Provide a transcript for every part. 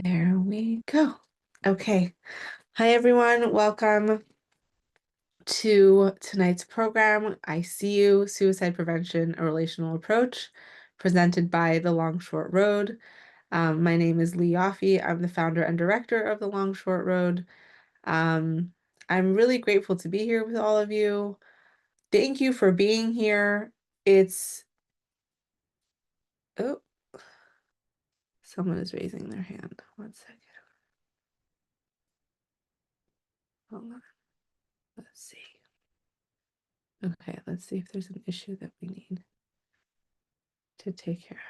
There we go. Okay. Hi, everyone. Welcome to tonight's program. I See You, Suicide Prevention, a Relational Approach, presented by The Long Short Road. My name is Lee Yaffe. I'm the founder and director of The Long Short Road. I'm really grateful to be here with all of you. Thank you for being here. Oh, someone is raising their hand. One second. Hold on. Let's see. Okay, let's see if there's an issue that we need to take care of.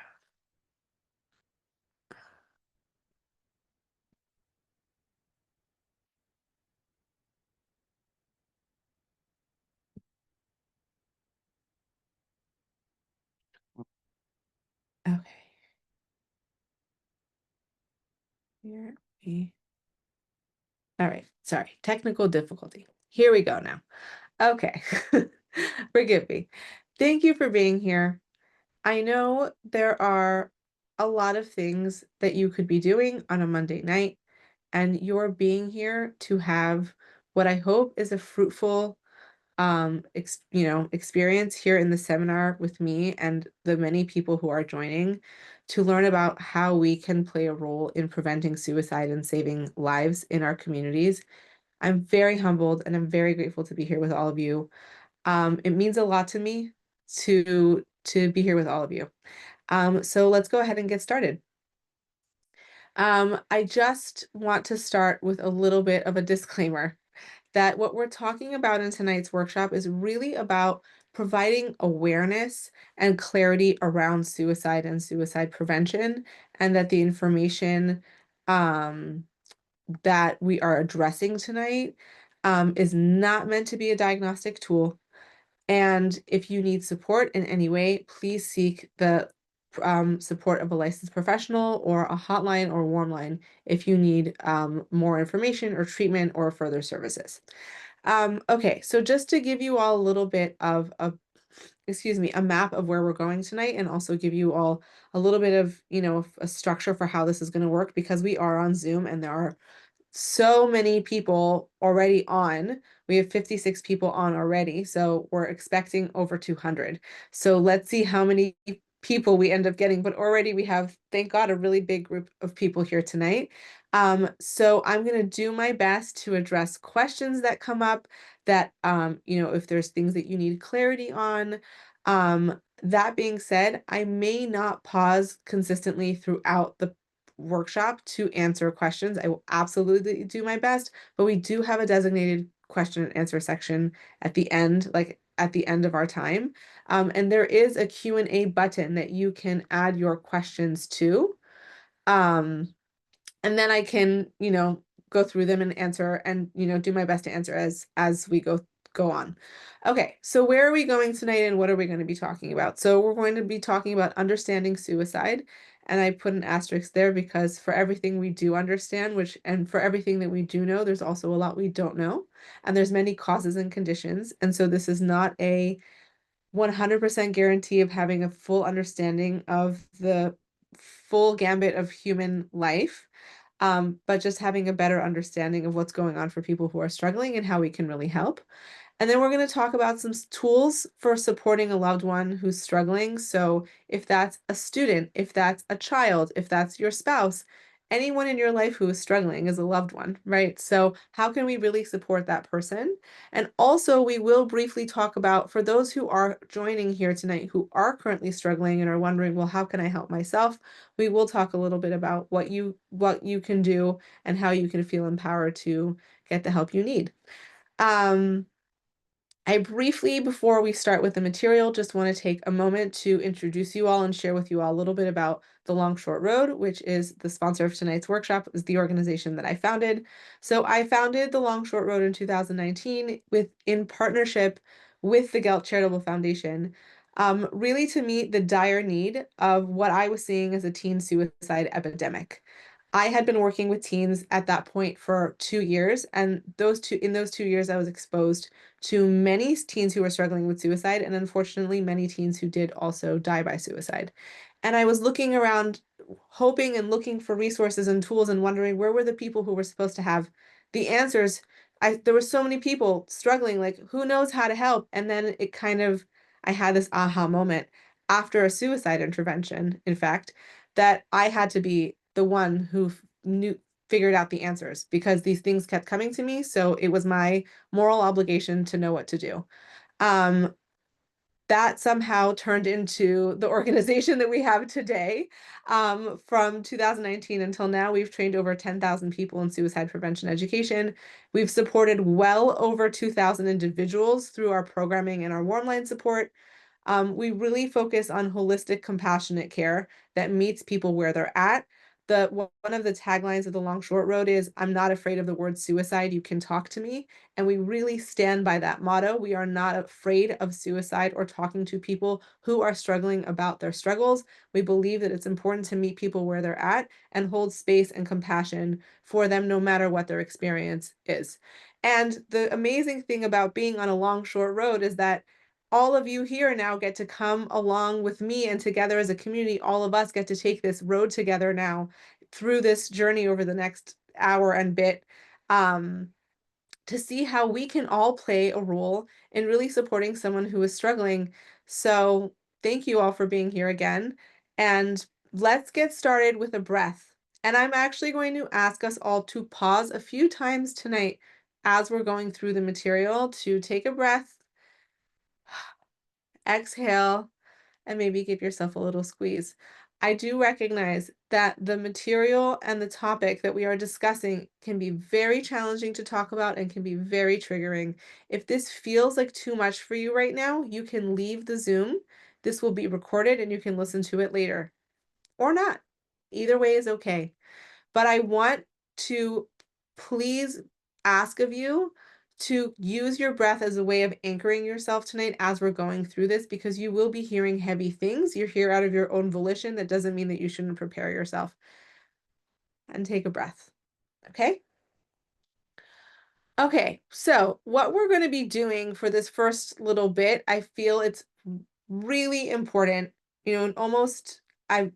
Okay, here we. All right, sorry, technical difficulty. Here we go now. Okay, forgive me. Thank you for being here. I know there are a lot of things that you could be doing on a Monday night, and you're being here to have what I hope is a fruitful experience here in the seminar with me and the many people who are joining to learn about how we can play a role in preventing suicide and saving lives in our communities. I'm very humbled and I'm very grateful to be here with all of you. It means a lot to me to be here with all of you. So let's go ahead and get started. I just want to start with a little bit of a disclaimer that what we're talking about in tonight's workshop is really about providing awareness and clarity around suicide and suicide prevention, and that the information um, that we are addressing tonight is not meant to be a diagnostic tool. And if you need support in any way, please seek the support of a licensed professional or a hotline or warm line if you need more information or treatment or further services. Okay, so just to give you all a little bit of a map of where we're going tonight, and also give you all a little bit of, a structure for how this is going to work, because we are on Zoom and there are so many people already on. We have 56 people on already, so we're expecting over 200. So let's see how many people we end up getting, but already we have, thank God, a really big group of people here tonight. So I'm going to do my best to address questions that come up, that, if there's things that you need clarity on. That being said, I may not pause consistently throughout the workshop to answer questions. I will absolutely do my best, but we do have a designated question and answer section at the end, like at the end of our time. And there is a Q&A button that you can add your questions to. Um, and then I can, go through them and answer, and, do my best to answer as we go on. Okay, so where are we going tonight and what are we going to be talking about? So we're going to be talking about understanding suicide, and I put an asterisk there because for everything we do understand, and for everything that we do know, there's also a lot we don't know, and there's many causes and conditions, and so this is not a 100% guarantee of having a full understanding of the full gambit of human life, but just having a better understanding of what's going on for people who are struggling and how we can really help. And then we're going to talk about some tools for supporting a loved one who's struggling. So if that's a student, if that's a child, if that's your spouse, anyone in your life who is struggling is a loved one, right? So how can we really support that person? And also, we will briefly talk about, for those who are joining here tonight who are currently struggling and are wondering, well, how can I help myself? We will talk a little bit about what you can do and how you can feel empowered to get the help you need. I briefly, before we start with the material, just want to take a moment to introduce you all and share with you all a little bit about the Long Short Road, which is the sponsor of tonight's workshop, is the organization that I founded. So I founded the Long Short Road in 2019 in partnership with the Gelt Charitable Foundation, really to meet the dire need of what I was seeing as a teen suicide epidemic. I had been working with teens at that point for 2 years, and in those 2 years, I was exposed to many teens who were struggling with suicide, and unfortunately, many teens who did also die by suicide. And I was looking around hoping and looking for resources and tools and wondering where were the people who were supposed to have the answers. There were so many people struggling, like who knows how to help? And then it kind of I had this aha moment after a suicide intervention, in fact, that I had to be the one who knew figured out the answers because these things kept coming to me. So it was my moral obligation to know what to do. Um, that somehow turned into the organization that we have today. From 2019 until now, we've trained over 10,000 people in suicide prevention education. We've supported well over 2,000 individuals through our programming and our warm line support. We really focus on holistic, compassionate care that meets people where they're at. One of the taglines of the Long Short Road is, "I'm not afraid of the word suicide. You can talk to me." And we really stand by that motto. We are not afraid of suicide or talking to people who are struggling about their struggles. We believe that it's important to meet people where they're at and hold space and compassion for them, no matter what their experience is. And the amazing thing about being on a long, short road is that all of you here now get to come along with me, and together as a community, all of us get to take this road together now through this journey over the next hour and bit, um, to see how we can all play a role in really supporting someone who is struggling. So thank you all for being here again. And let's get started with a breath. And I'm actually going to ask us all to pause a few times tonight as we're going through the material to take a breath, exhale, and maybe give yourself a little squeeze. I do recognize that the material and the topic that we are discussing can be very challenging to talk about and can be very triggering. If this feels like too much for you right now, you can leave the Zoom. This will be recorded and you can listen to it later or not. Either way is okay. But I want to please ask of you to use your breath as a way of anchoring yourself tonight as we're going through this, because you will be hearing heavy things. You're here out of your own volition. That doesn't mean that you shouldn't prepare yourself. And take a breath. Okay? Okay, so what we're going to be doing for this first little bit, I feel it's really important. Almost I've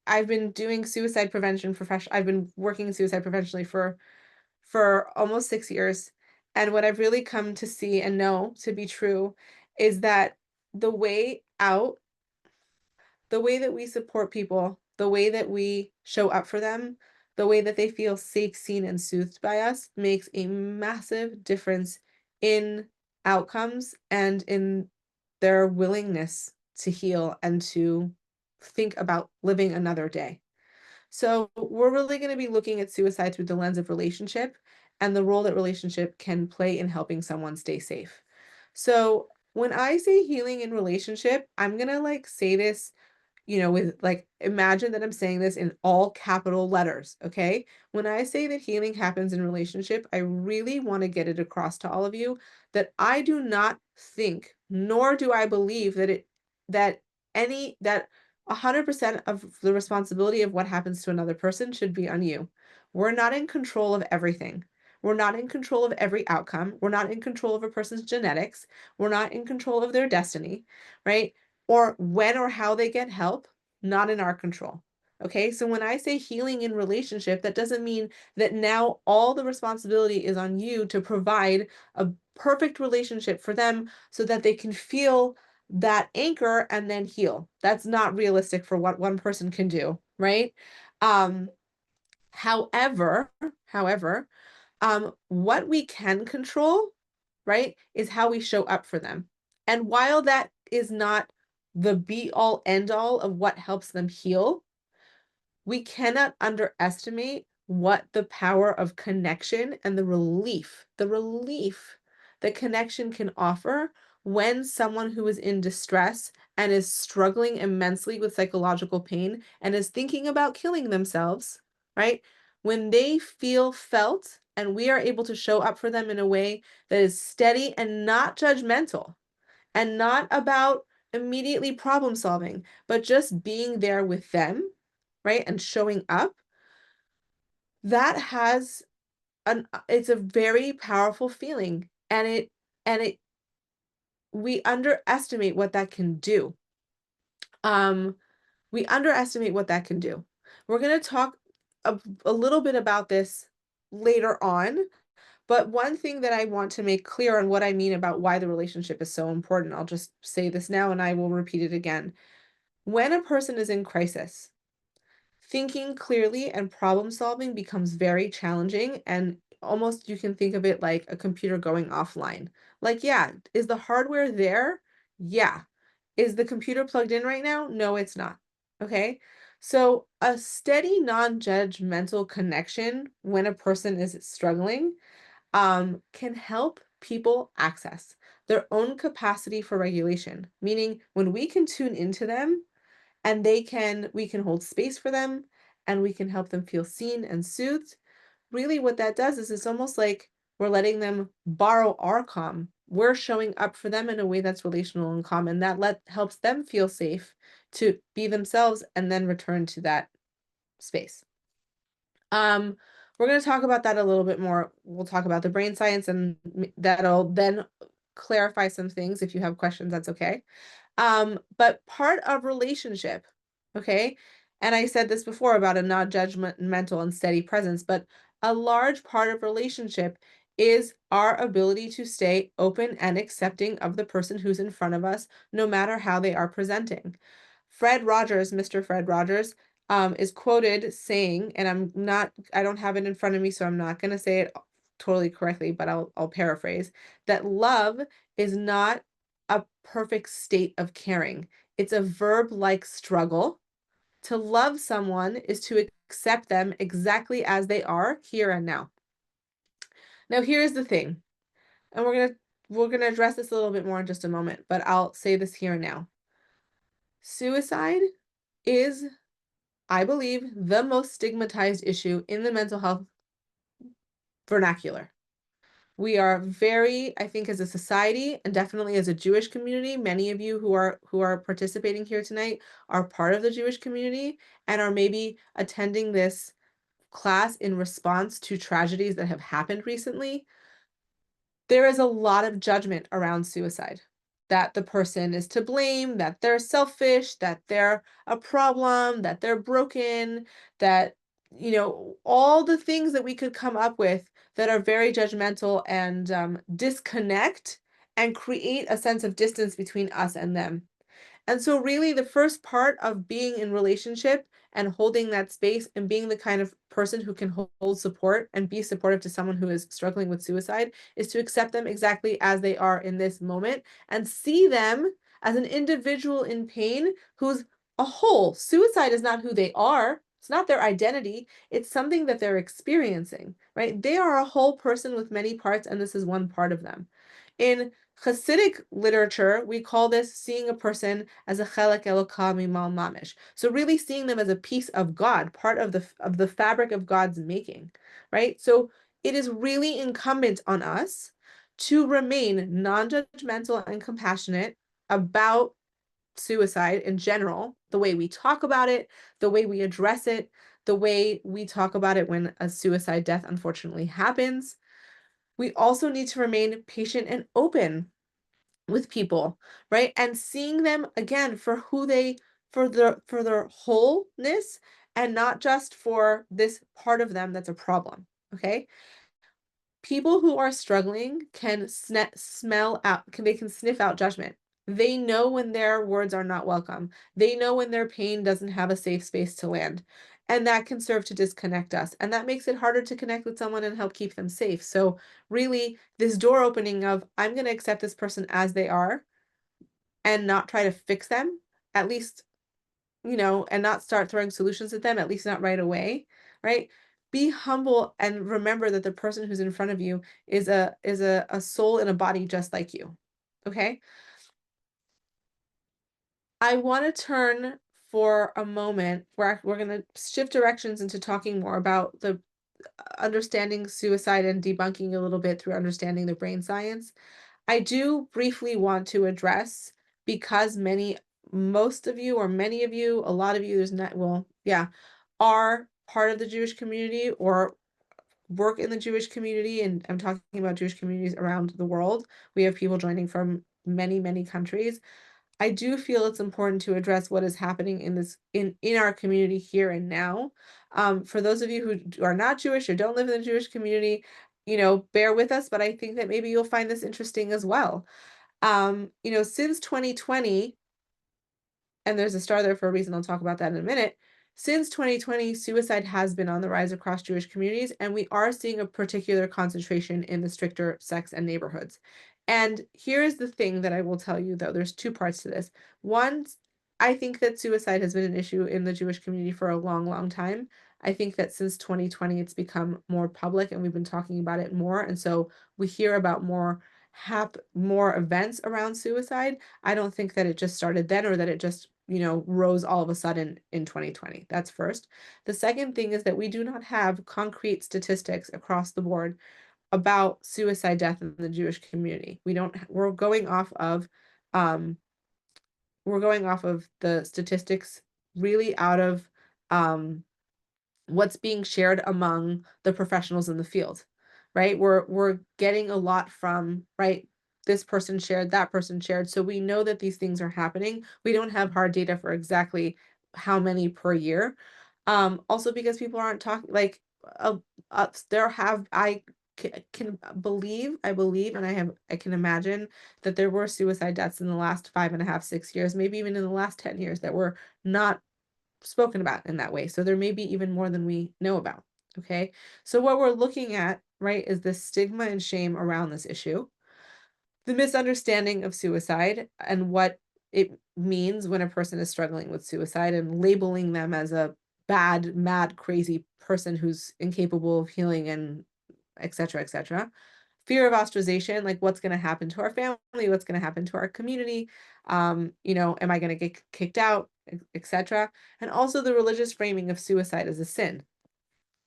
I've been doing suicide prevention I've been working in suicide prevention for almost 6 years. And what I've really come to see and know to be true is that the way out, the way that we support people, the way that we show up for them, the way that they feel safe, seen, and soothed by us makes a massive difference in outcomes and in their willingness to heal and to think about living another day. So we're really going to be looking at suicide through the lens of relationship and the role that relationship can play in helping someone stay safe. So when I say healing in relationship, I'm going to say this, with imagine that I'm saying this in all capital letters, okay? When I say that healing happens in relationship, I really want to get it across to all of you that I do not think, nor do I believe that any, that 100% of the responsibility of what happens to another person should be on you. We're not in control of everything. We're not in control of every outcome. We're not in control of a person's genetics. We're not in control of their destiny, right? Or when or how they get help, not in our control. Okay, so when I say healing in relationship, that doesn't mean that now all the responsibility is on you to provide a perfect relationship for them so that they can feel that anchor and then heal. That's not realistic for what one person can do, right? Um, however, what we can control, right, is how we show up for them. And while that is not the be all end all of what helps them heal, we cannot underestimate what the power of connection and the relief that connection can offer when someone who is in distress and is struggling immensely with psychological pain and is thinking about killing themselves, right? When they feel felt and we are able to show up for them in a way that is steady and not judgmental and not about immediately problem solving, but just being there with them, right? And showing up, that has it's a very powerful feeling. And it we underestimate what that can do. Um, we underestimate what that can do. We're going to talk a little bit about this later on, but one thing that I want to make clear on what I mean about why the relationship is so important, I'll just say this now and I will repeat it again. When a person is in crisis, thinking clearly and problem solving becomes very challenging, and almost you can think of it like a computer going offline. Like, yeah, is the hardware there? Yeah. Is the computer plugged in right now? No, it's not. Okay. So, a steady, non judgmental connection when a person is struggling can help people access their own capacity for regulation, meaning when we can tune into them and we can hold space for them and we can help them feel seen and soothed. Really what that does is it's almost like we're letting them borrow our calm. We're showing up for them in a way that's relational and calm, and that helps them feel safe to be themselves and then return to that space. um we're going to talk about that a little bit more. We'll talk about the brain science, and that'll then clarify some things. If you have questions, that's okay. But part of relationship, okay, and I said this before about a non-judgmental and steady presence, but a large part of relationship is our ability to stay open and accepting of the person who's in front of us, no matter how they are presenting. Fred Rogers, Mr. Fred Rogers, is quoted saying, and I don't have it in front of me, so I'm not going to say it totally correctly, but I'll paraphrase that love is not a perfect state of caring. It's a verb-like struggle. To love someone is to accept them exactly as they are here and now. Now, here's the thing, and we're gonna address this a little bit more in just a moment, but I'll say this here and now. Suicide is, I believe, the most stigmatized issue in the mental health vernacular. We are very, I think, as a society and definitely as a Jewish community, many of you who are participating here tonight are part of the Jewish community and are maybe attending this class in response to tragedies that have happened recently. There is a lot of judgment around suicide, that the person is to blame, that they're selfish, that they're a problem, that they're broken, that, all the things that we could come up with that are very judgmental and disconnect and create a sense of distance between us and them. And so really the first part of being in relationship and holding that space and being the kind of person who can hold support and be supportive to someone who is struggling with suicide is to accept them exactly as they are in this moment and see them as an individual in pain who's a whole. Suicide is not who they are. It's not their identity. It's something that they're experiencing, right? They are a whole person with many parts, and this is one part of them. In Hasidic literature, we call this seeing a person as a chelek Eloka mimal mamish. So really seeing them as a piece of God, part of the fabric of God's making, right? So it is really incumbent on us to remain non-judgmental and compassionate about suicide in general, the way we talk about it, the way we address it, the way we talk about it when a suicide death unfortunately happens. We also need to remain patient and open with people, right? And seeing them again for who they for their wholeness and not just for this part of them that's a problem. Okay? People who are struggling can smell out, they can sniff out judgment. They know when their words are not welcome. They know when their pain doesn't have a safe space to land. And that can serve to disconnect us. And that makes it harder to connect with someone and help keep them safe. So, really, this door opening of, I'm going to accept this person as they are and not try to fix them, at least, and not start throwing solutions at them, at least not right away, right? Be humble and remember that the person who's in front of you is a soul in a body just like you. Okay? I want to turn for a moment. We're going to shift directions into talking more about the understanding suicide and debunking a little bit through understanding the brain science. I do briefly want to address, because most of you, or many of you, a lot of you, there's not, well, yeah, are part of the Jewish community or work in the Jewish community. And I'm talking about Jewish communities around the world. We have people joining from many, many countries. I do feel it's important to address what is happening in in our community here and now. For those of you who are not Jewish or don't live in the Jewish community, bear with us, but I think that maybe you'll find this interesting as well. Since 2020, and there's a star there for a reason. I'll talk about that in a minute. Since 2020, suicide has been on the rise across Jewish communities, and we are seeing a particular concentration in the stricter sects and neighborhoods. And here is the thing that I will tell you, though. There's two parts to this. One, I think that suicide has been an issue in the Jewish community for a long, long time. I think that since 2020, it's become more public and we've been talking about it more. And so we hear about more events around suicide. I don't think that it just started then or that it just rose all of a sudden in 2020. That's first. The second thing is that we do not have concrete statistics across the board about suicide death in the Jewish community. Um, we're going off of the statistics really out of um, what's being shared among the professionals in the field, right? We're getting a lot from, right, this person shared, that person shared. So we know that these things are happening. We don't have hard data for exactly how many per year. Also because people aren't talking like there have can believe, I believe, and I can imagine that there were suicide deaths in the last 5.5, 6 years, maybe even in the last 10 years that were not spoken about in that way. So there may be even more than we know about. Okay. So what we're looking at, right, is the stigma and shame around this issue, the misunderstanding of suicide and what it means when a person is struggling with suicide and labeling them as a bad, mad, crazy person who's incapable of healing and et cetera, et cetera. Fear of ostracization, like what's going to happen to our family, what's going to happen to our community, am I going to get kicked out, etc. And also the religious framing of suicide as a sin.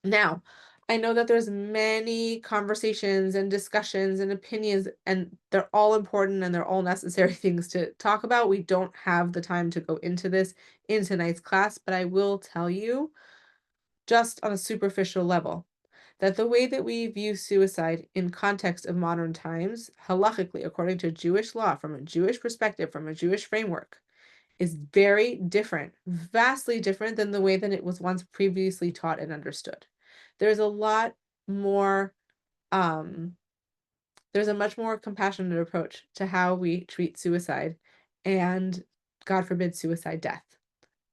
Now, I know that there's many conversations and discussions and opinions, and they're all important and they're all necessary things to talk about. We don't have the time to go into this in tonight's class, but I will tell you just on a superficial level that the way that we view suicide in context of modern times, halachically, according to Jewish law, from a Jewish perspective, from a Jewish framework, is very different, vastly different than the way that it was once previously taught and understood. There's a lot more, um, there's a much more compassionate approach to how we treat suicide and, God forbid, suicide death.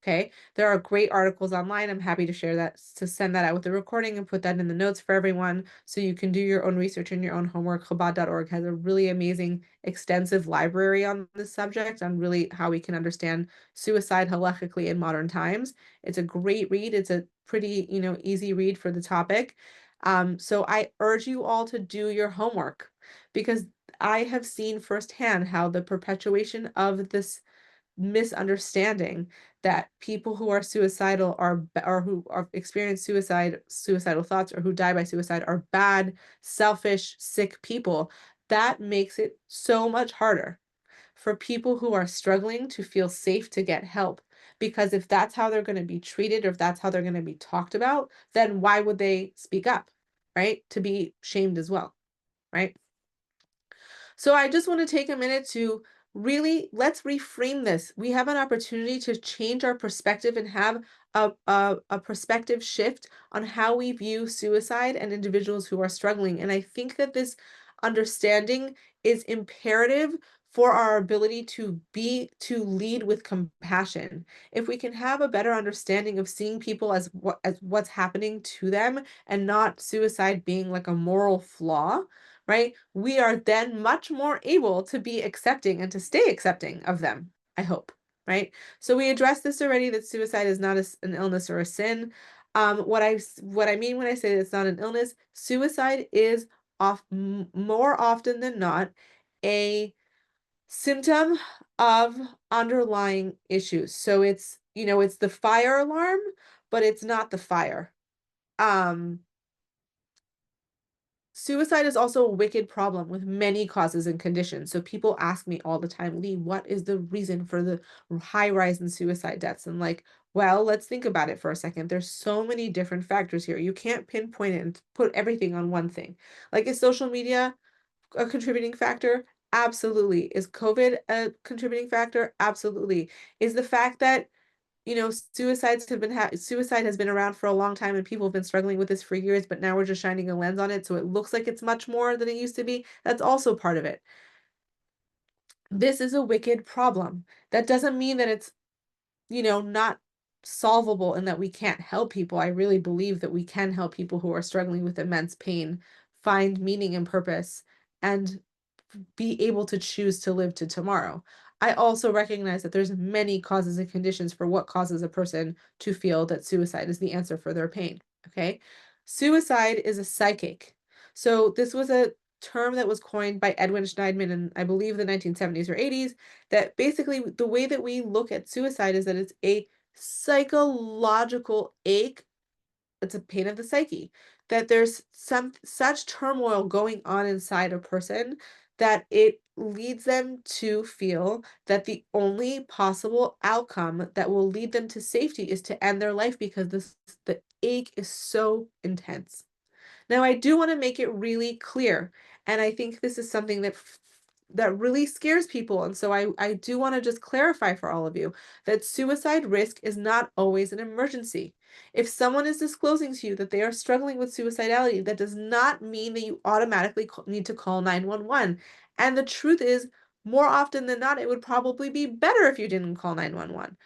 Okay, there are great articles online. I'm happy to share that, to send that out with the recording and put that in the notes for everyone so you can do your own research and your own homework. Chabad.org has a really amazing, extensive library on this subject, on really how we can understand suicide halachically in modern times. It's a great read. It's a pretty, easy read for the topic. So I urge you all to do your homework because I have seen firsthand how the perpetuation of this misunderstanding that people who are suicidal or who are experience suicidal thoughts or who die by suicide are bad, selfish, sick people. That makes it so much harder for people who are struggling to feel safe to get help. Because if that's how they're going to be treated or if that's how they're going to be talked about, then why would they speak up, right? To be shamed as well, right? So I just want to take a minute to really let's reframe this. We have an opportunity to change our perspective and have a perspective shift on how we view suicide and individuals who are struggling. And I think that this understanding is imperative for our ability to lead with compassion. If we can have a better understanding of seeing people as what's happening to them and not suicide being like a moral flaw, right? We are then much more able to be accepting and to stay accepting of them, I hope, right? So we addressed this already, that suicide is not an illness or a sin. What I mean when I say it's not an illness, suicide is more often than not a symptom of underlying issues. So it's the fire alarm, but it's not the fire. Um, Suicide is also a wicked problem with many causes and conditions. So people ask me all the time, Lee, what is the reason for the high rise in suicide deaths? And like, well, let's think about it for a second. There's so many different factors here. You can't pinpoint it and put everything on one thing. Like, is social media a contributing factor? Absolutely. Is COVID a contributing factor? Absolutely. Is the fact that, suicide has been around for a long time and people have been struggling with this for years, but now we're just shining a lens on it so it looks like it's much more than it used to be? That's also part of it. This is a wicked problem. That doesn't mean that it's, not solvable and that we can't help people. I really believe that we can help people who are struggling with immense pain find meaning and purpose and be able to choose to live to tomorrow. I also recognize that there's many causes and conditions for what causes a person to feel that suicide is the answer for their pain. Okay. Suicide is a psychic. So this was a term that was coined by Edwin Schneidman in, I believe, the 1970s or 80s, that basically the way that we look at suicide is that it's a psychological ache. It's a pain of the psyche, that there's some such turmoil going on inside a person that it leads them to feel that the only possible outcome that will lead them to safety is to end their life because the ache is so intense. Now, I do want to make it really clear, and I think this is something that really scares people. And so I do want to just clarify for all of you that suicide risk is not always an emergency. If someone is disclosing to you that they are struggling with suicidality, that does not mean that you automatically need to call 911. And the truth is, more often than not, it would probably be better if you didn't call 911.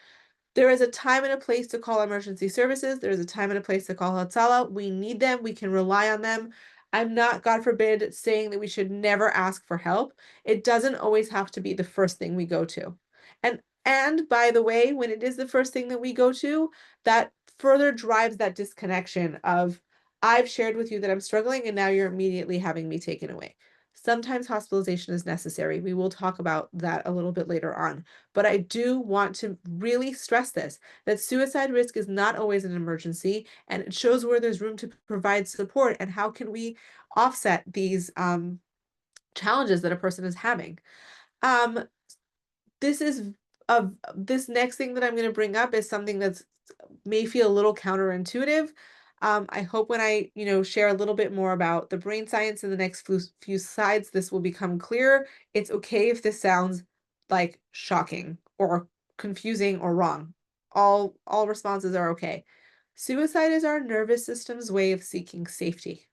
There is a time and a place to call emergency services. There is a time and a place to call Hatsala. We need them. We can rely on them. I'm not, God forbid, saying that we should never ask for help. It doesn't always have to be the first thing we go to. And by the way, when it is the first thing that we go to, that further drives that disconnection of I've shared with you that I'm struggling and now you're immediately having me taken away. Sometimes hospitalization is necessary. We will talk about that a little bit later on. But I do want to really stress this, that suicide risk is not always an emergency, and it shows where there's room to provide support and how can we offset these challenges that a person is having. Um, this is this next thing that I'm going to bring up is something that's may feel a little counterintuitive. I hope when I, share a little bit more about the brain science in the next few slides, this will become clearer. It's okay if this sounds like shocking or confusing or wrong. All responses are okay. Suicide is our nervous system's way of seeking safety.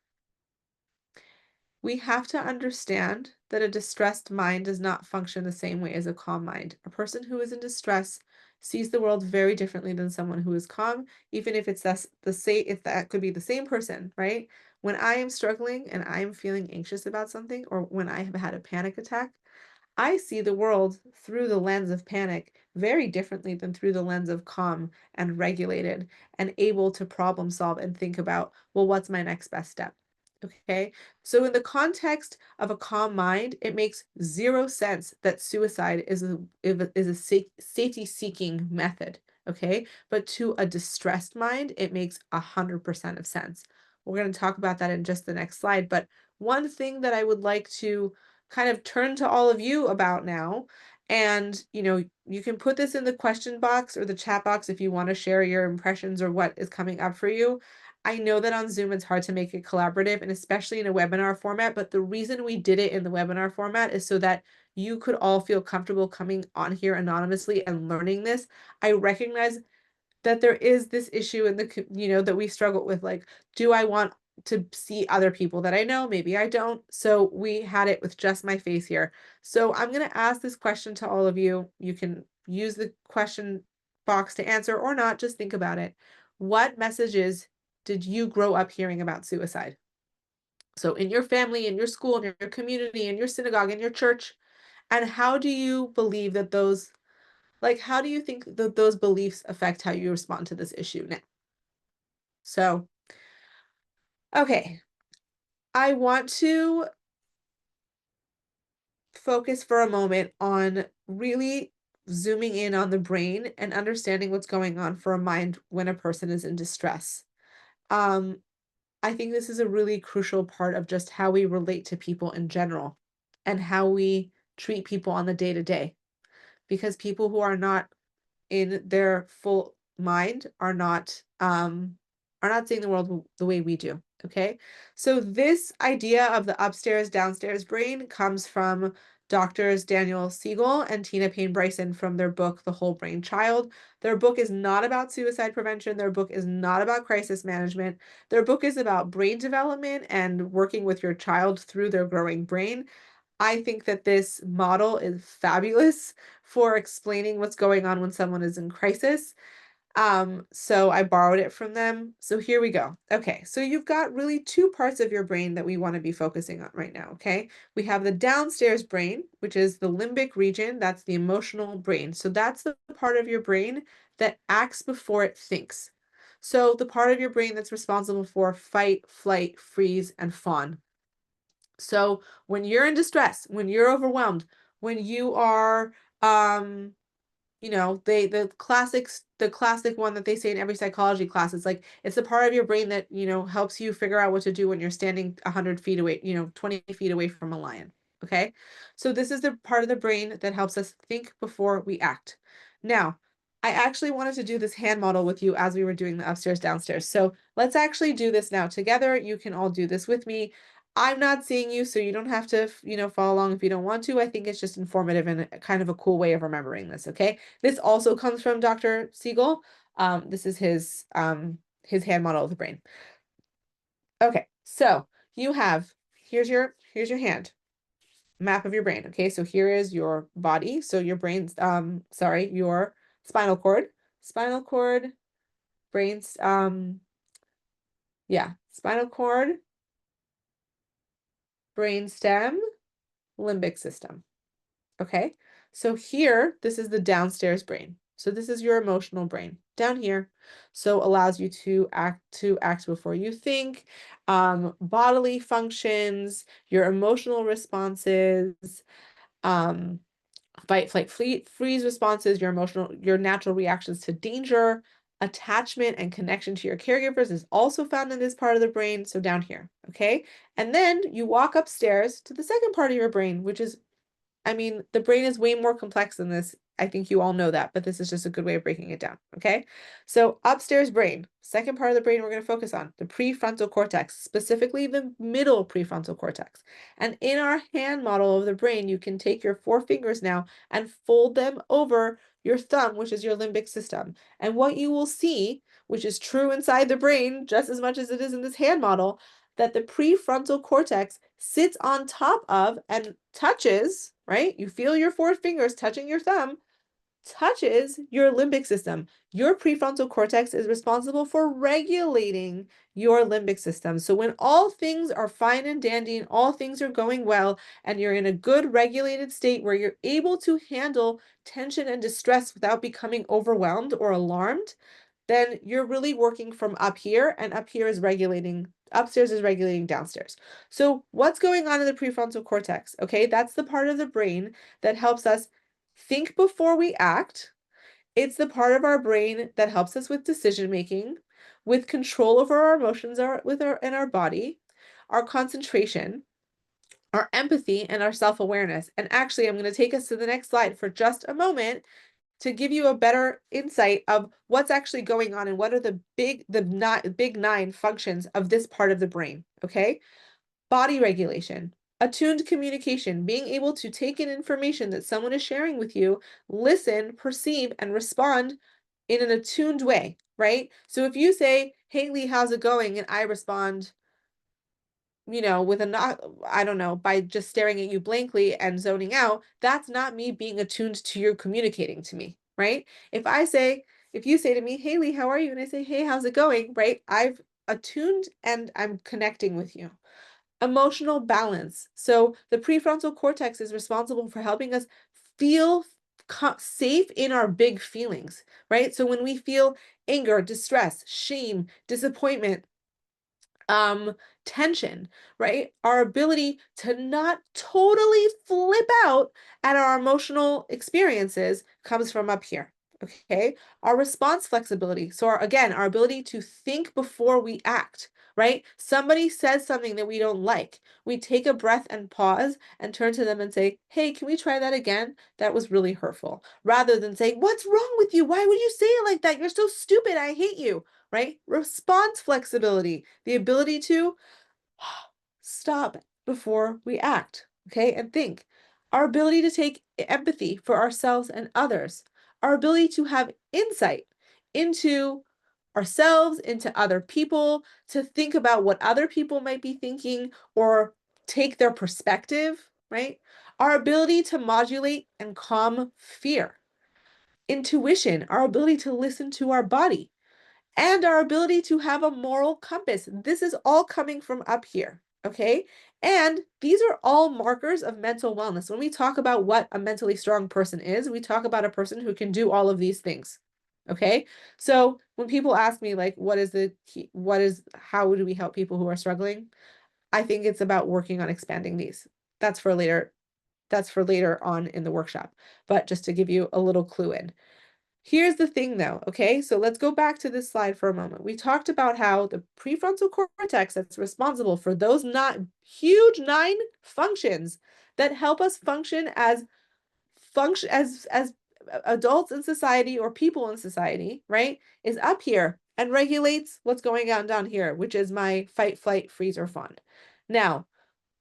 We have to understand that a distressed mind does not function the same way as a calm mind. A person who is in distress sees the world very differently than someone who is calm, even if it's the same, if that could be the same person, right? When I am struggling and I am feeling anxious about something, or when I have had a panic attack, I see the world through the lens of panic very differently than through the lens of calm and regulated and able to problem solve and think about, well, what's my next best step? Okay. So, in the context of a calm mind, it makes zero sense that suicide is a safety seeking method. Okay. But to a distressed mind, it makes 100% of sense. We're going to talk about that in just the next slide. But one thing that I would like to kind of turn to all of you about now. And, you can put this in the question box or the chat box if you want to share your impressions or what is coming up for you. I know that on Zoom it's hard to make it collaborative and especially in a webinar format, but the reason we did it in the webinar format is so that you could all feel comfortable coming on here anonymously and learning this. I recognize that there is this issue in that we struggle with, like, do I want to see other people that I know? Maybe I don't. So we had it with just my face here. So I'm going to ask this question to all of you. You can use the question box to answer or not, just think about it. What messages did you grow up hearing about suicide? So in your family, in your school, in your community, in your synagogue, in your church, and how do you believe that how do you think that those beliefs affect how you respond to this issue now? So, okay, I want to focus for a moment on really zooming in on the brain and understanding what's going on for a mind when a person is in distress. Um, I think this is a really crucial part of just how we relate to people in general and how we treat people on the day to day. Because people who are not in their full mind are not seeing the world the way we do. Okay. So this idea of the upstairs downstairs brain comes from doctors Daniel Siegel and Tina Payne Bryson from their book, The Whole Brain Child. Their book is not about suicide prevention. Their book is not about crisis management. Their book is about brain development and working with your child through their growing brain. I think that this model is fabulous for explaining what's going on when someone is in crisis. So I borrowed it from them. So here we go. Okay, so you've got really two parts of your brain that we want to be focusing on right now, okay? We have the downstairs brain, which is the limbic region. That's the emotional brain. So that's the part of your brain that acts before it thinks. So the part of your brain that's responsible for fight, flight, freeze, and fawn. So when you're in distress, when you're overwhelmed, when you are the classic one that they say in every psychology class is like it's the part of your brain that helps you figure out what to do when you're standing 100 feet away, 20 feet away from a lion. Okay, so this is the part of the brain that helps us think before we act. Now, I actually wanted to do this hand model with you as we were doing the upstairs downstairs, so let's actually do this now together. You can all do this with me. I'm not seeing you, so you don't have to, follow along if you don't want to. I think it's just informative and kind of a cool way of remembering this, okay? This also comes from Dr. Siegel. This is his hand model of the brain. Okay, so you have, here's your hand, map of your brain, okay? So here is your body. So your brain's, your spinal cord, brains, spinal cord, brain stem, limbic system. Okay, so here, this is the downstairs brain. So this is your emotional brain down here. So allows you to act before you think, bodily functions, your emotional responses, um, fight, flight, freeze responses, your natural reactions to danger, attachment and connection to your caregivers is also found in this part of the brain. So down here, okay? And then you walk upstairs to the second part of your brain, which is the brain is way more complex than this. I think you all know that, but this is just a good way of breaking it down, okay? So upstairs brain, second part of the brain we're going to focus on, the prefrontal cortex, specifically the middle prefrontal cortex. And in our hand model of the brain, you can take your 4 fingers now and fold them over your thumb, which is your limbic system. And what you will see, which is true inside the brain just as much as it is in this hand model, that the prefrontal cortex sits on top of and touches, right? You feel your 4 fingers touching your thumb, touches your limbic system. Your prefrontal cortex is responsible for regulating your limbic system. So when all things are fine and dandy and all things are going well, and you're in a good regulated state where you're able to handle tension and distress without becoming overwhelmed or alarmed, then you're really working from up here, and up here is regulating, upstairs is regulating downstairs. So what's going on in the prefrontal cortex? Okay, that's the part of the brain that helps us think before we act. It's the part of our brain that helps us with decision making, with control over our emotions, in our body, our concentration, our empathy, and our self-awareness. And actually, I'm going to take us to the next slide for just a moment to give you a better insight of what's actually going on and what are the big 9 functions of this part of the brain, okay? Body regulation, attuned communication, being able to take in information that someone is sharing with you, listen, perceive, and respond in an attuned way, right? So if you say, "Hey Lee, how's it going?" and I respond, with a not, I don't know, by just staring at you blankly and zoning out, that's not me being attuned to your communicating to me, right? If you say to me, "Hey Lee, how are you?" and I say, "Hey, how's it going?" right? I've attuned and I'm connecting with you. Emotional balance. So the prefrontal cortex is responsible for helping us feel safe in our big feelings, right? So when we feel anger, distress, shame, disappointment, tension, right? Our ability to not totally flip out at our emotional experiences comes from up here. Okay. Our response flexibility. So again, our ability to think before we act, right? Somebody says something that we don't like. We take a breath and pause and turn to them and say, "Hey, can we try that again? That was really hurtful." Rather than saying, "What's wrong with you? Why would you say it like that? You're so stupid. I hate you." Right? Response flexibility, the ability to stop before we act, okay, and think. our ability to take empathy for ourselves and others, our ability to have insight into ourselves, into other people, to think about what other people might be thinking or take their perspective, right? Our ability to modulate and calm fear, intuition, our ability to listen to our body, and our ability to have a moral compass. This is all coming from up here, okay? And these are all markers of mental wellness. When we talk about what a mentally strong person is, we talk about a person who can do all of these things, okay? So when people ask me, like, what is the key, how do we help people who are struggling? I think it's about working on expanding these. That's for later. That's for later on in the workshop. But just to give you a little clue in. Here's the thing though, okay? So let's go back to this slide for a moment. We talked about how the prefrontal cortex that's responsible for those not huge 9 functions that help us function as adults in society or people in society, right? Is up here and regulates what's going on down here, which is my fight, flight, freeze, or fawn. Now,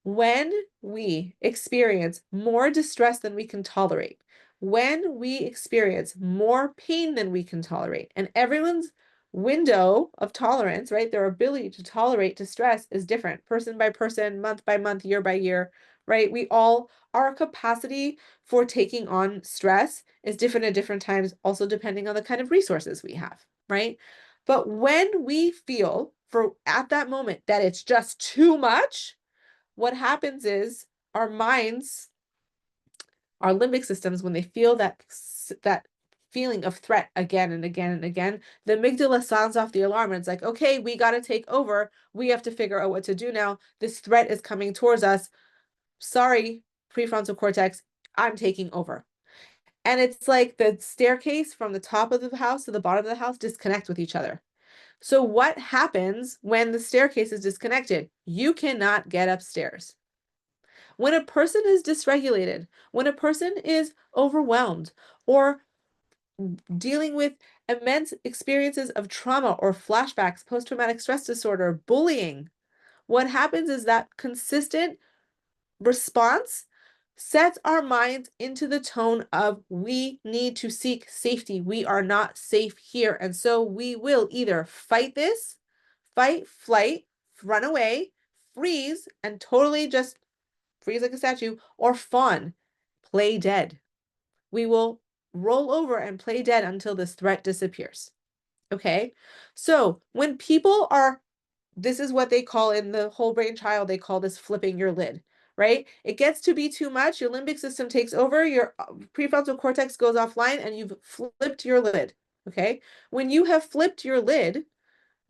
when we experience more distress than we can tolerate, when we experience more pain than we can tolerate, and everyone's window of tolerance, right, their ability to tolerate distress is different, person by person, month by month, year by year, right? Our capacity for taking on stress is different at different times, also depending on the kind of resources we have, right? But when we feel at that moment that it's just too much, what happens is our minds, our limbic systems, when they feel that feeling of threat again and again and again, the amygdala sounds off the alarm and it's like, okay, we got to take over. We have to figure out what to do now. This threat is coming towards us. Sorry, prefrontal cortex, I'm taking over. And it's like the staircase from the top of the house to the bottom of the house disconnect with each other. So what happens when the staircase is disconnected? You cannot get upstairs. When a person is dysregulated, when a person is overwhelmed or dealing with immense experiences of trauma or flashbacks, post-traumatic stress disorder, bullying, what happens is that consistent response sets our minds into the tone of we need to seek safety. We are not safe here. And so we will either fight this, fight, flight, run away, freeze, and totally just freeze like a statue, or fawn, play dead. We will roll over and play dead until this threat disappears. Okay? So when people are, this is what they call in the whole brain child, they call this flipping your lid, right? It gets to be too much, your limbic system takes over, your prefrontal cortex goes offline, and you've flipped your lid. Okay? When you have flipped your lid,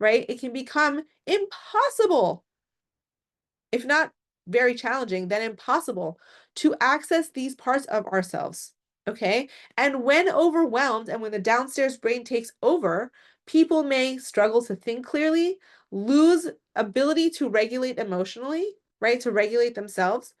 right, it can become impossible, if not very challenging, then impossible to access these parts of ourselves. Okay. And when overwhelmed and when the downstairs brain takes over, people may struggle to think clearly, lose ability to regulate emotionally, right? To regulate themselves,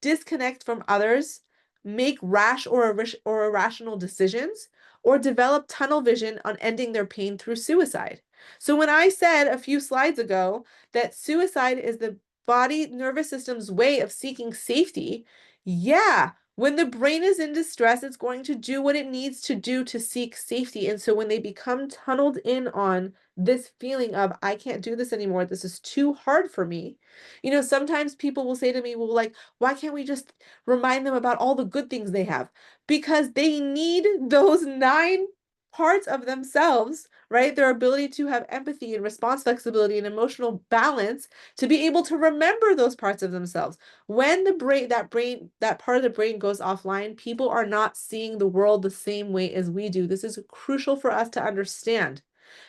disconnect from others, make rash or irrational decisions, or develop tunnel vision on ending their pain through suicide. So when I said a few slides ago that suicide is the body nervous system's way of seeking safety, yeah, when the brain is in distress, it's going to do what it needs to do to seek safety. And so when they become tunneled in on this feeling of, I can't do this anymore, this is too hard for me. You know, sometimes people will say to me, well, like, why can't we just remind them about all the good things they have? Because they need those 9 parts of themselves, right? Their ability to have empathy and response flexibility and emotional balance to be able to remember those parts of themselves. When that part of the brain goes offline, people are not seeing the world the same way as we do. This is crucial for us to understand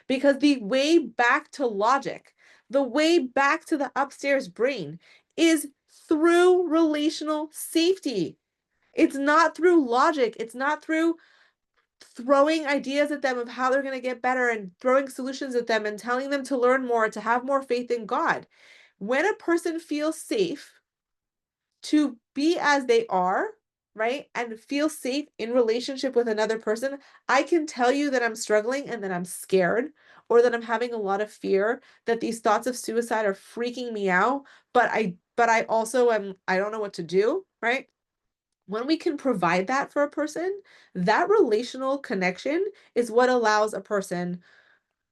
because the way back to logic, the way back to the upstairs brain is through relational safety. It's not through logic. It's not through throwing ideas at them of how they're going to get better and throwing solutions at them and telling them to learn more, to have more faith in God. When a person feels safe to be as they are, right, and feel safe in relationship with another person, I can tell you that I'm struggling and that I'm scared or that I'm having a lot of fear, that these thoughts of suicide are freaking me out, but I also I don't know what to do, right? When we can provide that for a person, that relational connection is what allows a person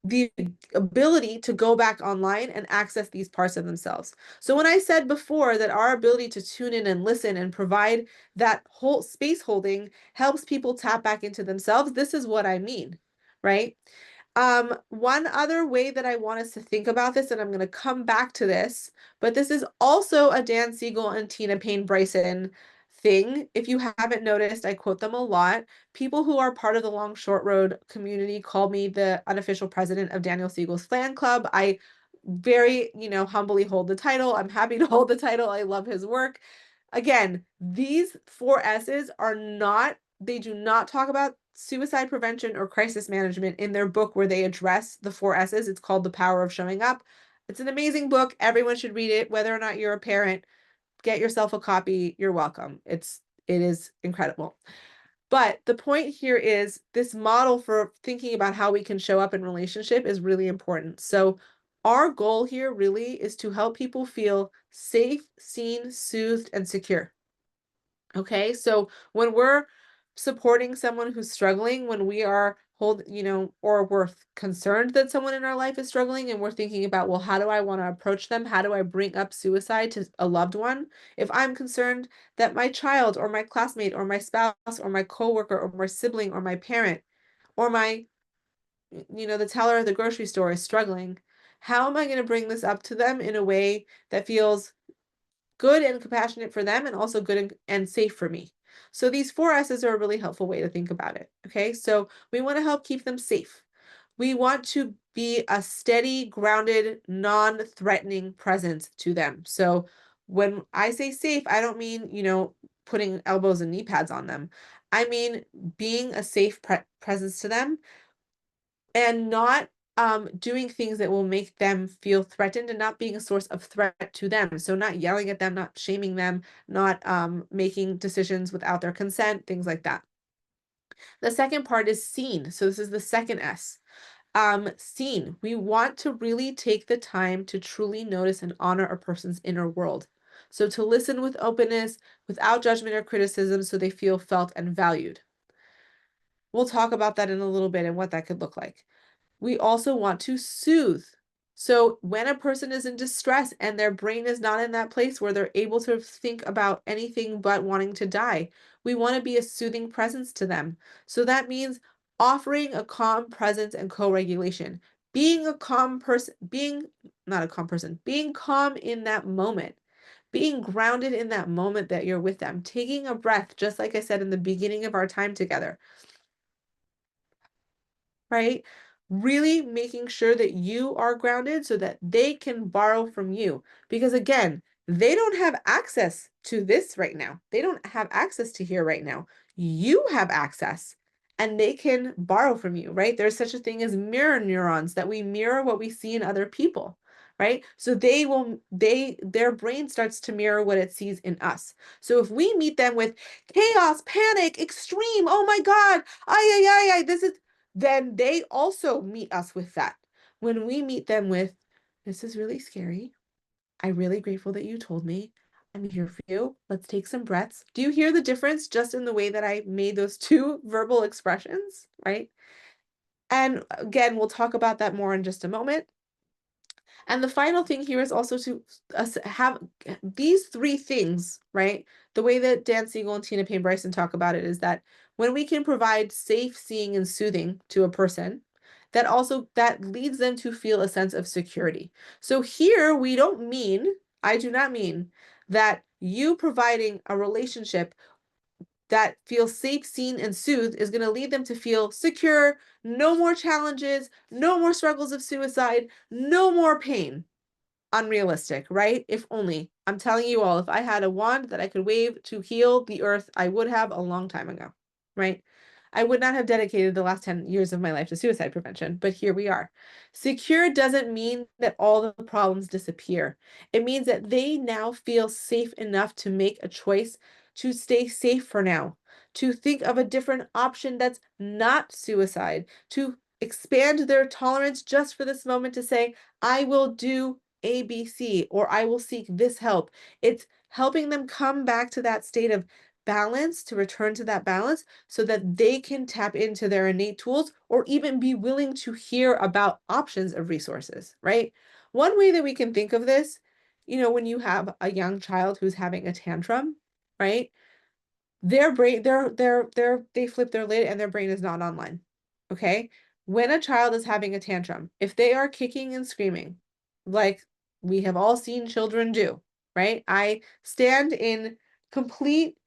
the ability to go back online and access these parts of themselves. So when I said before that our ability to tune in and listen and provide that whole space holding helps people tap back into themselves, this is what I mean, right? One other way that I want us to think about this, and I'm going to come back to this, but this is also a Dan Siegel and Tina Payne Bryson thing. If you haven't noticed, I quote them a lot. People who are part of the Long Short Road community call me the unofficial president of Daniel Siegel's fan club. I very, humbly hold the title. I'm happy to hold the title. I love his work. Again, these four S's are not, they do not talk about suicide prevention or crisis management in their book where they address the four S's. It's called The Power of Showing Up. It's an amazing book. Everyone should read it, whether or not you're a parent. Get yourself a copy. You're welcome. It is incredible. But the point here is this model for thinking about how we can show up in relationship is really important. So our goal here really is to help people feel safe, seen, soothed, and secure. Okay, so when we're supporting someone who's struggling, when we are or we're concerned that someone in our life is struggling and we're thinking about, well, how do I want to approach them? How do I bring up suicide to a loved one? If I'm concerned that my child or my classmate or my spouse or my coworker or my sibling or my parent or the teller at the grocery store is struggling, how am I going to bring this up to them in a way that feels good and compassionate for them and also good and safe for me? So these four S's are a really helpful way to think about it. Okay, so we want to help keep them safe. We want to be a steady, grounded, non-threatening presence to them. So when I say safe, I don't mean, putting elbows and knee pads on them. I mean being a safe presence to them and not doing things that will make them feel threatened and not being a source of threat to them. So not yelling at them, not shaming them, not making decisions without their consent, things like that. The second part is seen. So this is the second S. Seen. We want to really take the time to truly notice and honor a person's inner world. So to listen with openness, without judgment or criticism, so they feel felt and valued. We'll talk about that in a little bit and what that could look like. We also want to soothe. So when a person is in distress and their brain is not in that place where they're able to think about anything but wanting to die, we want to be a soothing presence to them. So that means offering a calm presence and co-regulation, being a calm person, being not a calm person, being calm in that moment, being grounded in that moment that you're with them, taking a breath, just like I said in the beginning of our time together, right? Really making sure that you are grounded so that they can borrow from you. Because again, they don't have access to this right now. They don't have access to here right now. You have access and they can borrow from you, right? There's such a thing as mirror neurons that we mirror what we see in other people, right? So their brain starts to mirror what it sees in us. So if we meet them with chaos, panic, extreme, oh my God, this is, then they also meet us with that. When we meet them with, this is really scary. I'm really grateful that you told me. I'm here for you. Let's take some breaths. Do you hear the difference just in the way that I made those two verbal expressions, right? And again, we'll talk about that more in just a moment. And the final thing here is also to have these three things, right? The way that Dan Siegel and Tina Payne Bryson talk about it is that when we can provide safe, seeing, and soothing to a person, that leads them to feel a sense of security. So here I do not mean that you providing a relationship that feels safe, seen, and soothed is going to lead them to feel secure, no more challenges, no more struggles of suicide, no more pain. Unrealistic, right? If only. I'm telling you all, if I had a wand that I could wave to heal the earth, I would have a long time ago, right? I would not have dedicated the last 10 years of my life to suicide prevention, but here we are. Secure doesn't mean that all the problems disappear. It means that they now feel safe enough to make a choice to stay safe for now, to think of a different option that's not suicide, to expand their tolerance just for this moment to say, I will do ABC, or I will seek this help. It's helping them come back to that state of balance, to return to that balance so that they can tap into their innate tools or even be willing to hear about options of resources, right? One way that we can think of this, when you have a young child who's having a tantrum, right? Their brain, they flip their lid and their brain is not online. Okay? When a child is having a tantrum, if they are kicking and screaming, like we have all seen children do, right? I stand in complete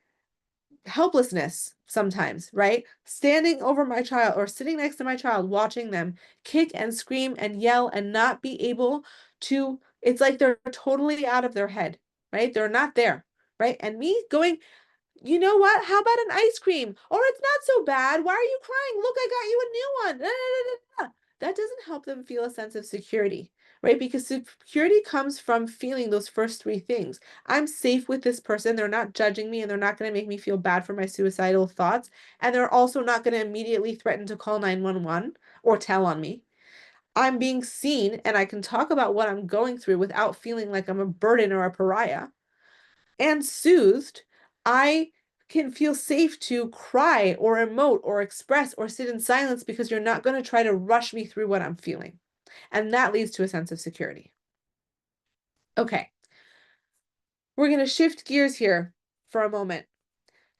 helplessness sometimes, right? Standing over my child or sitting next to my child, watching them kick and scream and yell and not be able to, it's like they're totally out of their head, right? They're not there, right? And me going, you know what? How about an ice cream? Or it's not so bad. Why are you crying? Look, I got you a new one. Da, da, da, da, da. That doesn't help them feel a sense of security, right? Because security comes from feeling those first three things. I'm safe with this person. They're not judging me and they're not going to make me feel bad for my suicidal thoughts. And they're also not going to immediately threaten to call 911 or tell on me. I'm being seen and I can talk about what I'm going through without feeling like I'm a burden or a pariah and soothed. I can feel safe to cry or emote or express or sit in silence because you're not going to try to rush me through what I'm feeling. And that leads to a sense of security. Okay, we're going to shift gears here for a moment.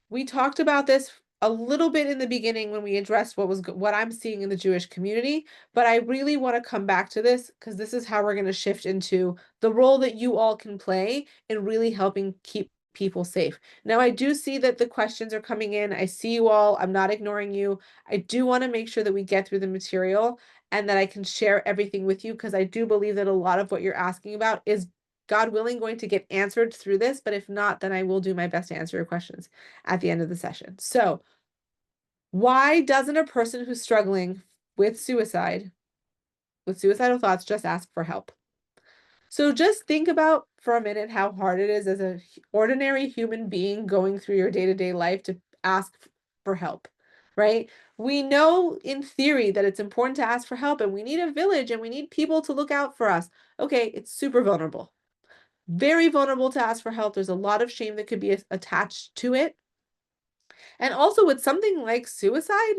We talked about this a little bit in the beginning when we addressed what I'm seeing in the Jewish community, but I really want to come back to this because this is how we're going to shift into the role that you all can play in really helping keep people safe. Now, I do see that the questions are coming in. I see you all. I'm not ignoring you. I do want to make sure that we get through the material and that I can share everything with you because I do believe that a lot of what you're asking about is, God willing, going to get answered through this, but if not, then I will do my best to answer your questions at the end of the session. So, why doesn't a person who's struggling with suicide, with suicidal thoughts, just ask for help? So, just think about for a minute how hard it is as an ordinary human being going through your day-to-day life to ask for help, right? We know in theory that it's important to ask for help and we need a village and we need people to look out for us. Okay, it's super vulnerable. Very vulnerable to ask for help. There's a lot of shame that could be attached to it. And also with something like suicide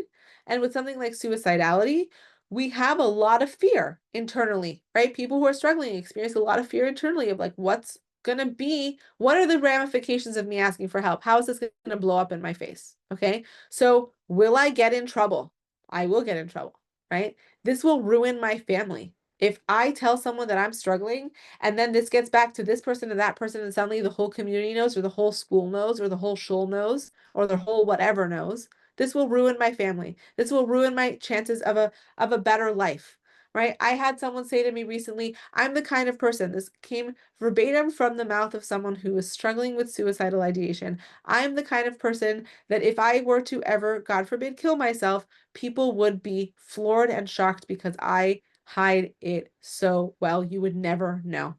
and with something like suicidality, we have a lot of fear internally, right? People who are struggling experience a lot of fear internally of like, what are the ramifications of me asking for help? How is this going to blow up in my face? Okay. So will I get in trouble? I will get in trouble, right? This will ruin my family. If I tell someone that I'm struggling and then this gets back to this person and that person, and suddenly the whole community knows, or the whole school knows, or the whole shul knows, or the whole whatever knows, this will ruin my family. This will ruin my chances of a better life. Right? I had someone say to me recently, I'm the kind of person, this came verbatim from the mouth of someone who is struggling with suicidal ideation. I'm the kind of person that if I were to ever, God forbid, kill myself, people would be floored and shocked because I hide it so well. You would never know.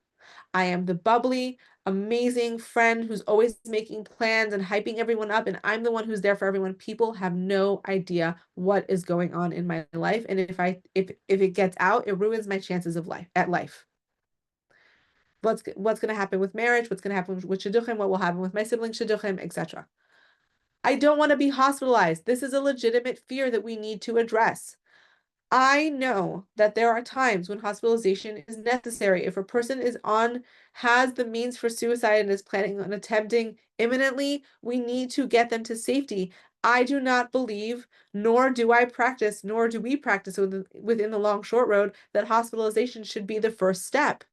I am the bubbly, amazing friend who's always making plans and hyping everyone up, and I'm the one who's there for everyone. People have no idea what is going on in my life, and if it gets out, it ruins my chances of life. What's going to happen with marriage? What's going to happen with shidduchim? What will happen with my siblings shidduchim, etc. I don't want to be hospitalized. This is a legitimate fear that we need to address. I know that there are times when hospitalization is necessary. If a person has the means for suicide and is planning on attempting imminently, we need to get them to safety. I do not believe, nor do I practice, nor do we practice within the long short road, that hospitalization should be the first step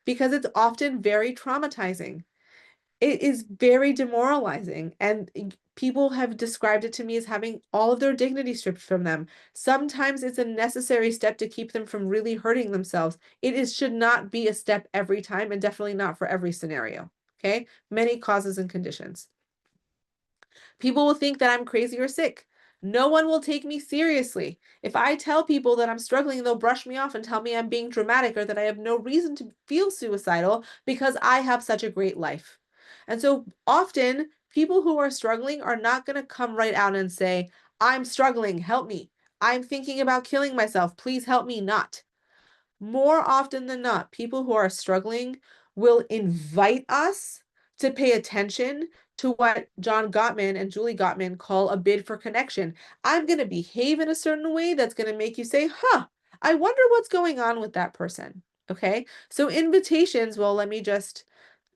because it's often very traumatizing. It is very demoralizing, and people have described it to me as having all of their dignity stripped from them. Sometimes it's a necessary step to keep them from really hurting themselves. Should not be a step every time, and definitely not for every scenario. Okay? Many causes and conditions. People will think that I'm crazy or sick. No one will take me seriously. If I tell people that I'm struggling, they'll brush me off and tell me I'm being dramatic or that I have no reason to feel suicidal because I have such a great life. And so often, people who are struggling are not going to come right out and say, I'm struggling, help me. I'm thinking about killing myself, please help me not. More often than not, people who are struggling will invite us to pay attention to what John Gottman and Julie Gottman call a bid for connection. I'm going to behave in a certain way that's going to make you say, huh, I wonder what's going on with that person. Okay. So invitations, well, let me just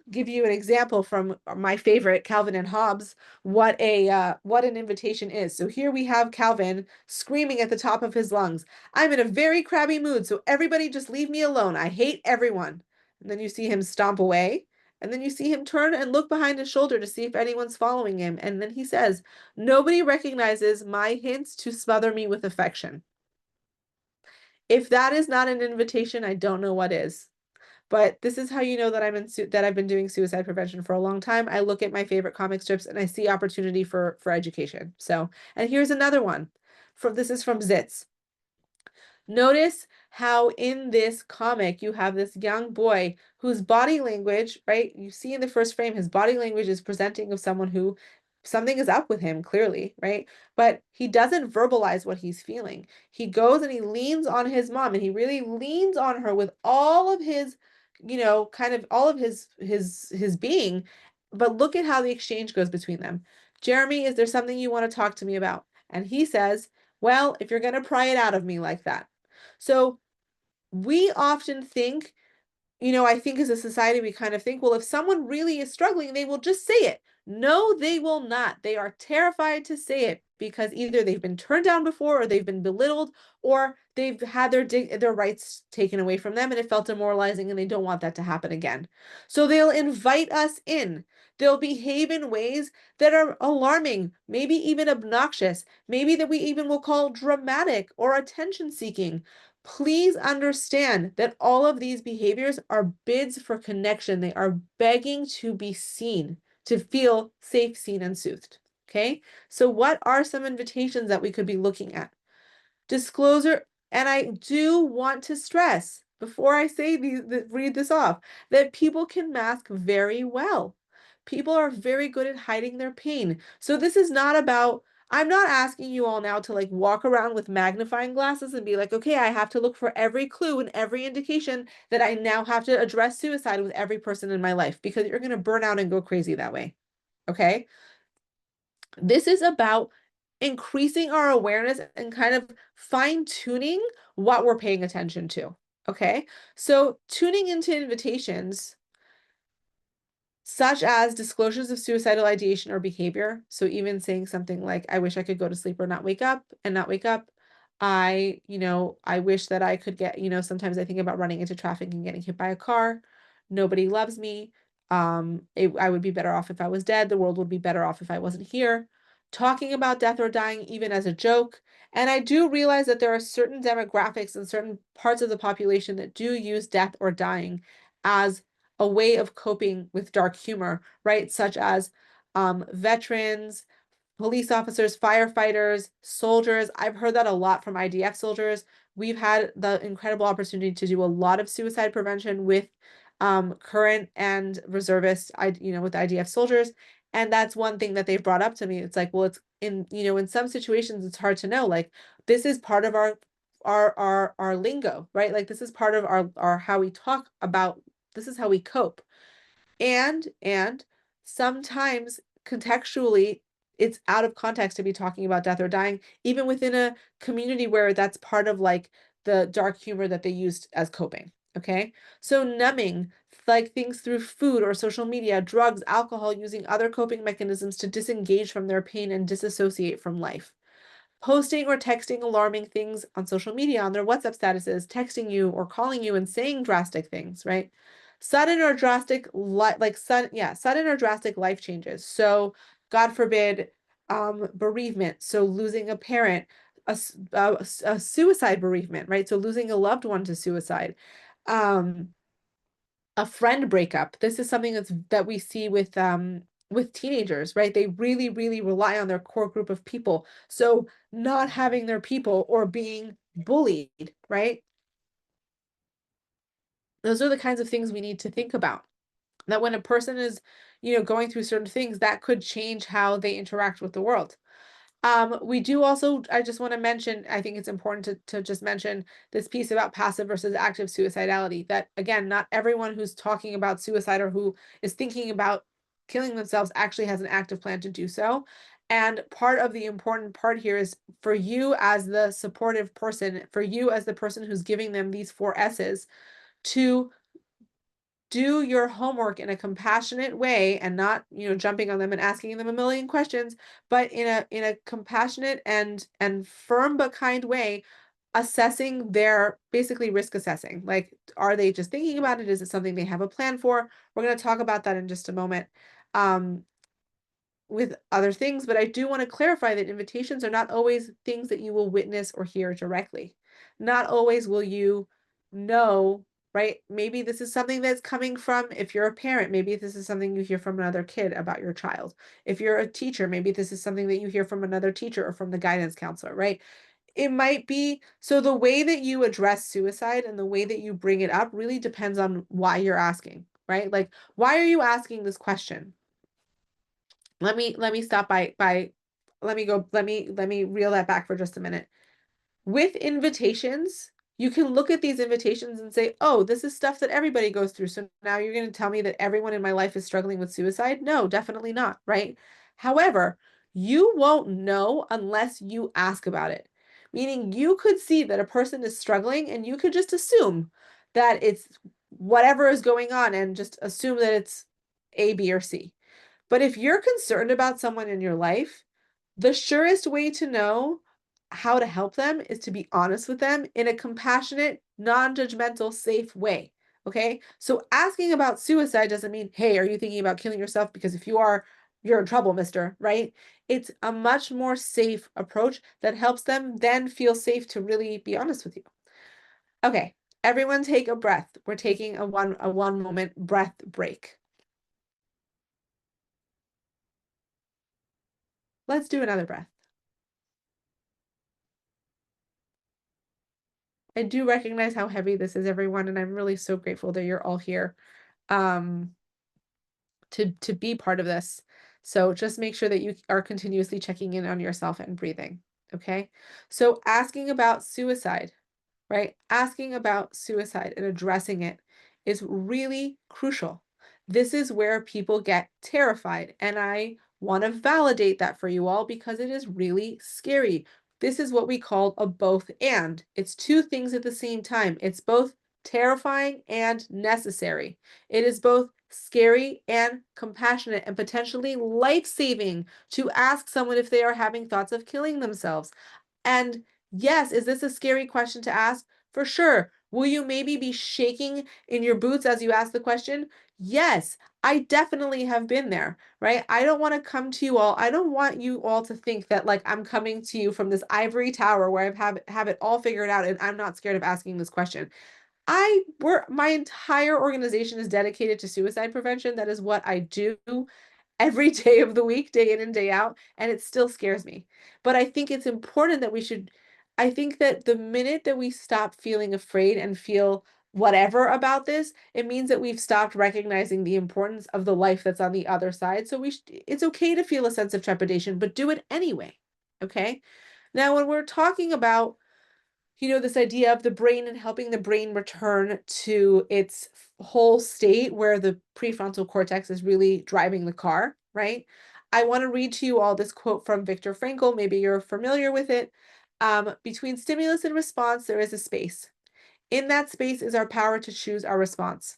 give you an example from my favorite, Calvin and Hobbes, what an invitation is. So here we have Calvin screaming at the top of his lungs, I'm in a very crabby mood, so everybody just leave me alone. I hate everyone. And then you see him stomp away, and then you see him turn and look behind his shoulder to see if anyone's following him. And then he says, nobody recognizes my hints to smother me with affection. If that is not an invitation, I don't know what is. But this is how you know that that I've been doing suicide prevention for a long time. I look at my favorite comic strips and I see opportunity for education. So, and here's another one. This is from Zitz. Notice how in this comic you have this young boy whose body language, right? You see in the first frame, his body language is presenting of someone who something is up with him, clearly, right? But he doesn't verbalize what he's feeling. He goes and he leans on his mom, and he really leans on her with all of his, kind of all of his being. But look at how the exchange goes between them. Jeremy, is there something you want to talk to me about? And he says, well, if you're going to pry it out of me like that. So we often think, I think as a society, we kind of think, well, if someone really is struggling, they will just say it. No, they will not. They are terrified to say it because either they've been turned down before, or they've been belittled, or they've had their rights taken away from them and it felt demoralizing and they don't want that to happen again. So they'll invite us in. They'll behave in ways that are alarming, maybe even obnoxious, maybe that we even will call dramatic or attention seeking. Please understand that all of these behaviors are bids for connection. They are begging to be seen, to feel safe, seen, and soothed. Okay, so what are some invitations that we could be looking at? Disclosure, and I do want to stress before I say read this off, that people can mask very well. People are very good at hiding their pain. So this is not about, I'm not asking you all now to like walk around with magnifying glasses and be like, okay, I have to look for every clue and every indication that I now have to address suicide with every person in my life, because you're going to burn out and go crazy that way. Okay. This is about increasing our awareness and kind of fine-tuning what we're paying attention to. Okay. So tuning into invitations such as disclosures of suicidal ideation or behavior. So even saying something like, I wish I could go to sleep or not wake up and not wake up. I wish that I could get, sometimes I think about running into traffic and getting hit by a car. Nobody loves me. I would be better off if I was dead. The world would be better off if I wasn't here. Talking about death or dying, even as a joke. And I do realize that there are certain demographics and certain parts of the population that do use death or dying as a way of coping with dark humor, right? Such as veterans, police officers, firefighters, soldiers. I've heard that a lot from IDF soldiers. We've had the incredible opportunity to do a lot of suicide prevention with current and reservist, with IDF soldiers. And that's one thing that they've brought up to me. It's like, well, it's in some situations, it's hard to know. Like, this is part of our lingo, right? Like, this is part of our how we talk about, this is how we cope. And sometimes contextually, it's out of context to be talking about death or dying, even within a community where that's part of like the dark humor that they used as coping. Okay. So numbing, like things through food or social media, drugs, alcohol, using other coping mechanisms to disengage from their pain and disassociate from life. Posting or texting alarming things on social media, on their WhatsApp statuses, texting you or calling you and saying drastic things, right? Sudden or drastic, sudden or drastic life changes. So, God forbid, bereavement. So losing a parent, a suicide bereavement, right? So losing a loved one to suicide. A friend breakup. This is something that we see with teenagers, right? They really, really rely on their core group of people. So not having their people or being bullied, right? Those are the kinds of things we need to think about. That when a person is, going through certain things, that could change how they interact with the world. We do also, I just want to mention, I think it's important to just mention this piece about passive versus active suicidality, that again, not everyone who's talking about suicide or who is thinking about killing themselves actually has an active plan to do so. And part of the important part here is for you as the supportive person, for you as the person who's giving them these four S's, to do your homework in a compassionate way and not, jumping on them and asking them a million questions, but in a compassionate and firm but kind way, assessing their basically risk assessing. Like, are they just thinking about it? Is it something they have a plan for? We're going to talk about that in just a moment. Um, with other things, but I do want to clarify that invitations are not always things that you will witness or hear directly. Not always will you know, right? Maybe this is something that's coming from, if you're a parent, maybe this is something you hear from another kid about your child. If you're a teacher, maybe this is something that you hear from another teacher or from the guidance counselor, right? It might be, so the way that you address suicide and the way that you bring it up really depends on why you're asking, right? Like, why are you asking this question? Let me stop by let me go let me reel that back for just a minute. With invitations, you can look at these invitations and say, "Oh, this is stuff that everybody goes through. So now you're going to tell me that everyone in my life is struggling with suicide?" No, definitely not, right? However, you won't know unless you ask about it. Meaning you could see that a person is struggling and you could just assume that it's whatever is going on and just assume that it's A, B, or C. But if you're concerned about someone in your life, the surest way to know how to help them is to be honest with them in a compassionate, non-judgmental, safe way. Okay? So asking about suicide doesn't mean, "Hey, are you thinking about killing yourself? Because if you are, you're in trouble, mister," right? It's a much more safe approach that helps them then feel safe to really be honest with you. Okay, everyone take a breath. We're taking a one moment breath break. Let's do another breath. I do recognize how heavy this is, everyone, and I'm really so grateful that you're all here um, to be part of this. So just make sure that you are continuously checking in on yourself and breathing. Okay. So asking about suicide, right? Asking about suicide and addressing it is really crucial. This is where people get terrified, and I want to validate that for you all because it is really scary. This is what we call a both and. It's two things at the same time. It's both terrifying and necessary. It is both scary and compassionate and potentially life-saving to ask someone if they are having thoughts of killing themselves. And yes, is this a scary question to ask? For sure. Will you maybe be shaking in your boots as you ask the question? Yes, I definitely have been there, right? I don't want to come to you all. I don't want you all to think that like I'm coming to you from this ivory tower where have it all figured out and I'm not scared of asking this question. My entire organization is dedicated to suicide prevention. That is what I do every day of the week, day in and day out, and it still scares me. But I think it's important that I think that the minute that we stop feeling afraid and feel whatever about this, it means that we've stopped recognizing the importance of the life that's on the other side. So it's okay to feel a sense of trepidation, but do it anyway. Okay? Now, when we're talking about this idea of the brain and helping the brain return to its whole state where the prefrontal cortex is really driving the car, right? I want to read to you all this quote from Viktor Frankl. Maybe you're familiar with it. Between stimulus and response, there is a space. In that space is our power to choose our response.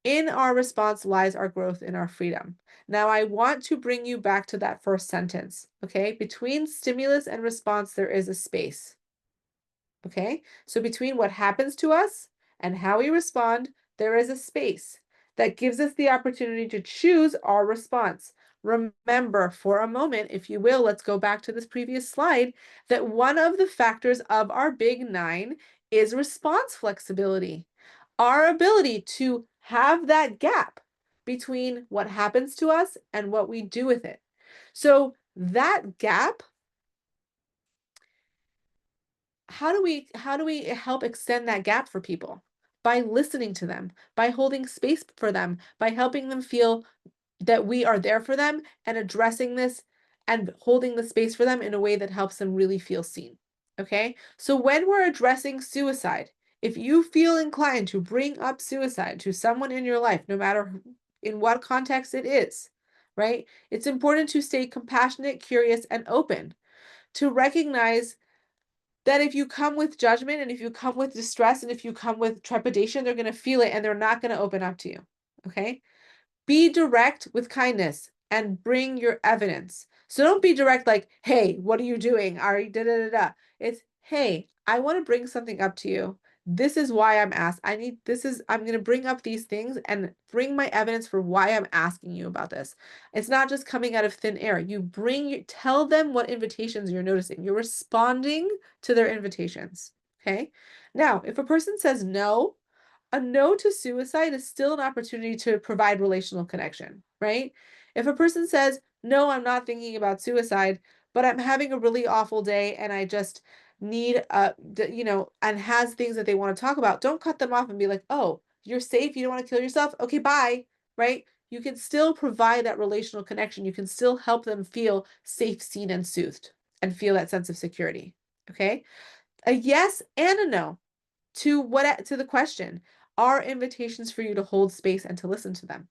In our response lies our growth and our freedom. Now, I want to bring you back to that first sentence, okay? Between stimulus and response, there is a space. Okay, so between what happens to us and how we respond, there is a space that gives us the opportunity to choose our response. Remember for a moment, if you will, let's go back to this previous slide, that one of the factors of our big nine is response flexibility, our ability to have that gap between what happens to us and what we do with it. So that gap, how do we help extend that gap for people? By listening to them, by holding space for them, by helping them feel that we are there for them and addressing this and holding the space for them in a way that helps them really feel seen. Okay? So when we're addressing suicide, if you feel inclined to bring up suicide to someone in your life, no matter in what context it is, right? It's important to stay compassionate, curious, and open, to recognize that if you come with judgment and if you come with distress and if you come with trepidation, they're going to feel it and they're not going to open up to you. Okay. Be direct with kindness and bring your evidence. So don't be direct like, hey, what are you doing? Are you da da da da? It's, hey, I want to bring something up to you. This is why I'm asked. I'm going to bring up these things and bring my evidence for why I'm asking you about this. It's not just coming out of thin air. Tell them what invitations you're noticing. You're responding to their invitations. Okay. Now, if a person says no, a no to suicide is still an opportunity to provide relational connection, right? If a person says, no, I'm not thinking about suicide, but I'm having a really awful day and I just need, and has things that they want to talk about, don't cut them off and be like, oh, you're safe. You don't want to kill yourself. Okay, bye, right? You can still provide that relational connection. You can still help them feel safe, seen, and soothed and feel that sense of security. Okay. A yes and a no to the question are invitations for you to hold space and to listen to them.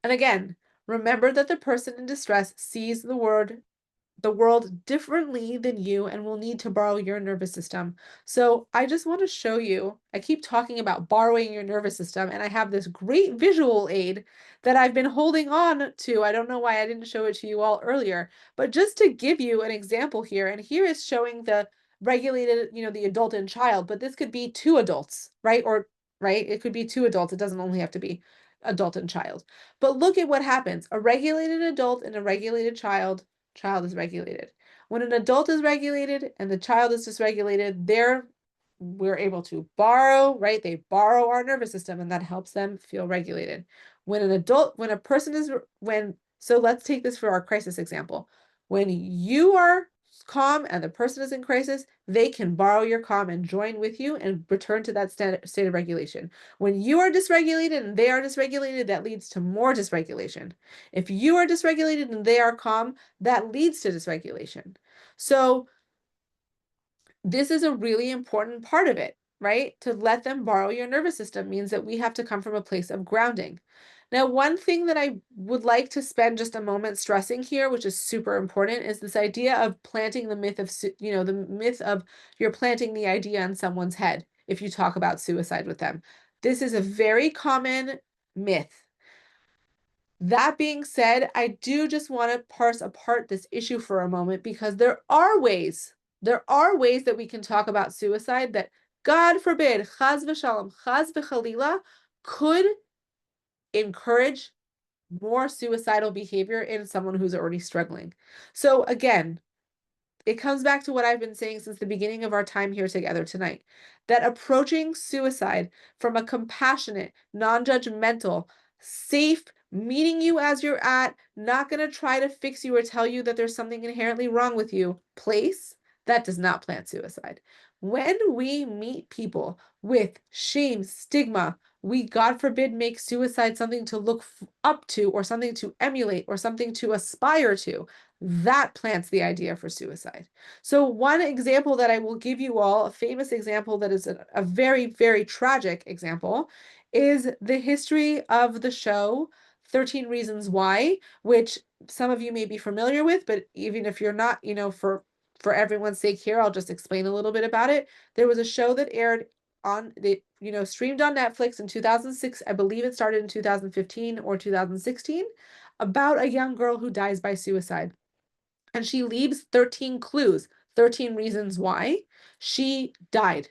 And again, remember that the person in distress sees the world differently than you and will need to borrow your nervous system. So I just want to show you, I keep talking about borrowing your nervous system, and I have this great visual aid that I've been holding on to. I don't know why I didn't show it to you all earlier, but just to give you an example here, and here is showing the regulated, the adult and child, but this could be two adults, right? Or, right? It could be two adults. It doesn't only have to be adult and child. But look at what happens. A regulated adult and a regulated child is regulated. When an adult is regulated and the child is dysregulated, we're able to borrow, right? They borrow our nervous system and that helps them feel regulated. So let's take this for our crisis example. When you are calm and the person is in crisis, they can borrow your calm and join with you and return to that state of regulation. When you are dysregulated and they are dysregulated, that leads to more dysregulation. If you are dysregulated and they are calm, that leads to dysregulation. So this is a really important part of it, right? To let them borrow your nervous system means that we have to come from a place of grounding. Now, one thing that I would like to spend just a moment stressing here, which is super important, is this idea of planting the myth of, the myth of you're planting the idea in someone's head if you talk about suicide with them. This is a very common myth. That being said, I do just want to parse apart this issue for a moment because there are ways that we can talk about suicide that, God forbid, chaz v'shalom, chaz v'chalila, could encourage more suicidal behavior in someone who's already struggling. So again, it comes back to what I've been saying since the beginning of our time here together tonight, that approaching suicide from a compassionate, non-judgmental, safe, meeting you as you're at, not going to try to fix you or tell you that there's something inherently wrong with you place, that does not plant suicide. When we meet people with shame, stigma, we, God forbid, make suicide something to look up to or something to emulate or something to aspire to, that plants the idea for suicide. So one example that I will give you all, a famous example that is a very, very tragic example, is the history of the show 13 Reasons Why, which some of you may be familiar with, but even if you're not, for everyone's sake here, I'll just explain a little bit about it. There was a show that aired streamed on Netflix in 2006. I believe it started in 2015 or 2016, about a young girl who dies by suicide. And she leaves 13 clues, 13 reasons why she died.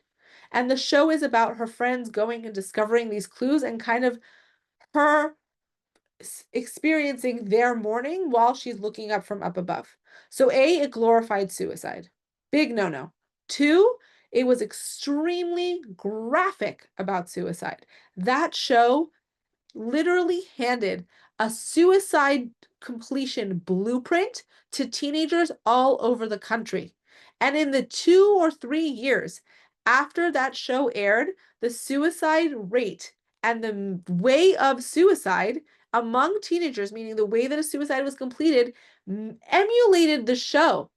And the show is about her friends going and discovering these clues and kind of her experiencing their mourning while she's looking up from up above. So A, it glorified suicide. Big no-no. Two, it was extremely graphic about suicide. That show literally handed a suicide completion blueprint to teenagers all over the country. And in the 2 or 3 years after that show aired, the suicide rate and the way of suicide among teenagers, meaning the way that a suicide was completed, emulated the show.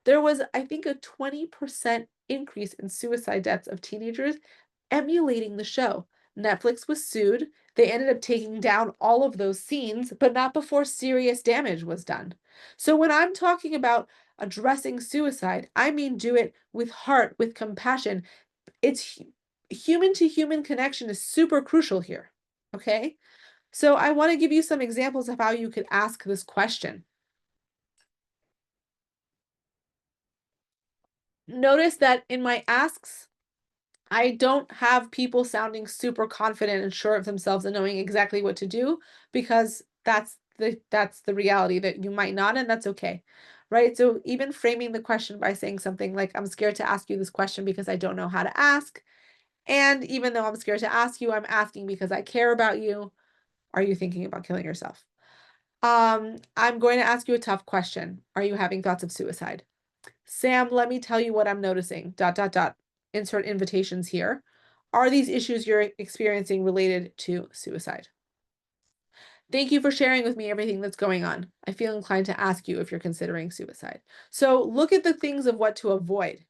There was, I think, a 20% increase in suicide deaths of teenagers emulating the show. Netflix was sued. They ended up taking down all of those scenes, but not before serious damage was done. So when I'm talking about addressing suicide, I mean do it with heart, with compassion. It's human to human connection is super crucial here. Okay? So I want to give you some examples of how you could ask this question. Notice that in my asks, I don't have people sounding super confident and sure of themselves and knowing exactly what to do, because that's the reality that you might not, and that's okay. Right? So even framing the question by saying something like, I'm scared to ask you this question because I don't know how to ask. And even though I'm scared to ask you, I'm asking because I care about you. Are you thinking about killing yourself? I'm going to ask you a tough question. Are you having thoughts of suicide? Sam, let me tell you what I'm noticing. Dot, dot, dot. Insert invitations here. Are these issues you're experiencing related to suicide? Thank you for sharing with me everything that's going on. I feel inclined to ask you if you're considering suicide. So look at the things of what to avoid.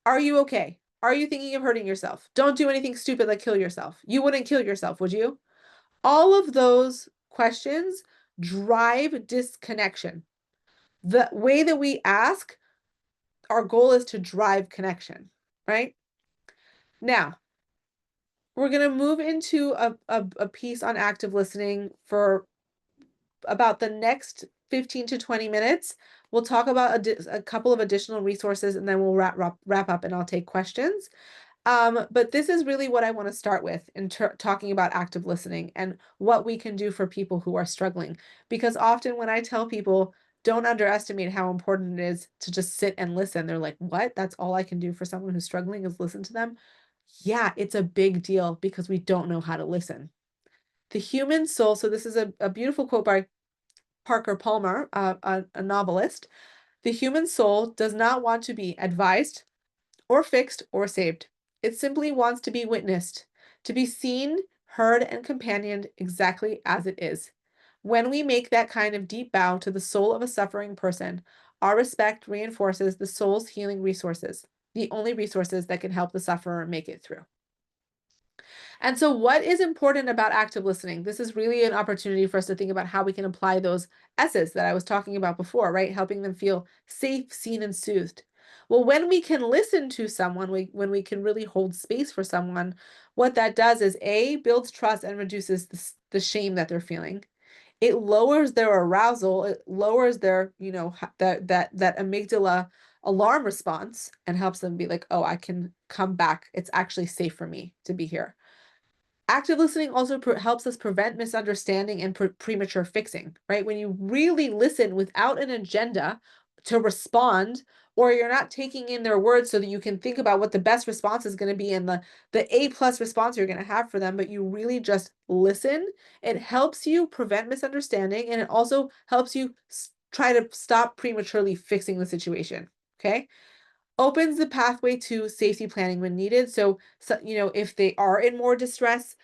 Are you okay? Are you thinking of hurting yourself? Don't do anything stupid like kill yourself. You wouldn't kill yourself, would you? All of those questions drive disconnection. The way that we ask, our goal is to drive connection, right? Now, we're going to move into a piece on active listening for about the next 15 to 20 minutes. We'll talk about a couple of additional resources, and then we'll wrap up and I'll take questions. But this is really what I want to start with in talking about active listening and what we can do for people who are struggling. Because often when I tell people, don't underestimate how important it is to just sit and listen, they're like, what? That's all I can do for someone who's struggling is listen to them? Yeah, it's a big deal because we don't know how to listen. The human soul, so this is a beautiful quote by Parker Palmer, a novelist. The human soul does not want to be advised or fixed or saved. It simply wants to be witnessed, to be seen, heard, and companioned exactly as it is. When we make that kind of deep bow to the soul of a suffering person, our respect reinforces the soul's healing resources, the only resources that can help the sufferer make it through. And so, what is important about active listening? This is really an opportunity for us to think about how we can apply those S's that I was talking about before, right? Helping them feel safe, seen, and soothed. Well, when we can listen to someone, when we can really hold space for someone, what that does is A, builds trust and reduces the shame that they're feeling. It lowers their arousal, it lowers their, that amygdala alarm response and helps them be like, oh, I can come back. It's actually safe for me to be here. Active listening also helps us prevent misunderstanding and premature fixing, right? When you really listen without an agenda to respond, or you're not taking in their words so that you can think about what the best response is going to be and the A+ response you're going to have for them, but you really just listen, it helps you prevent misunderstanding, and it also helps you try to stop prematurely fixing the situation. Okay. Opens the pathway to safety planning when needed. So, if they are in more distress,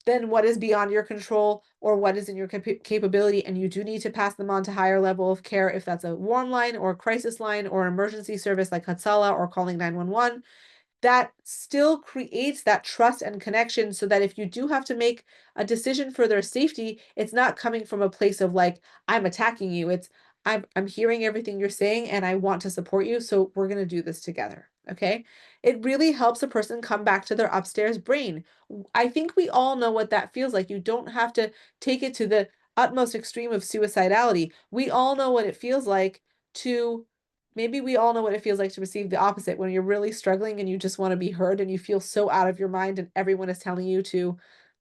then what is beyond your control or what is in your capability, and you do need to pass them on to higher level of care if that's a warm line or a crisis line or emergency service like Hatsala or calling 911. That still creates that trust and connection so that if you do have to make a decision for their safety, it's not coming from a place of like, I'm attacking you. It's I'm hearing everything you're saying and I want to support you, so we're going to do this together. Okay? It really helps a person come back to their upstairs brain. I think we all know what that feels like. You don't have to take it to the utmost extreme of suicidality. We all know what it feels like to Maybe we all know what it feels like to receive the opposite when you're really struggling and you just want to be heard and you feel so out of your mind and everyone is telling you to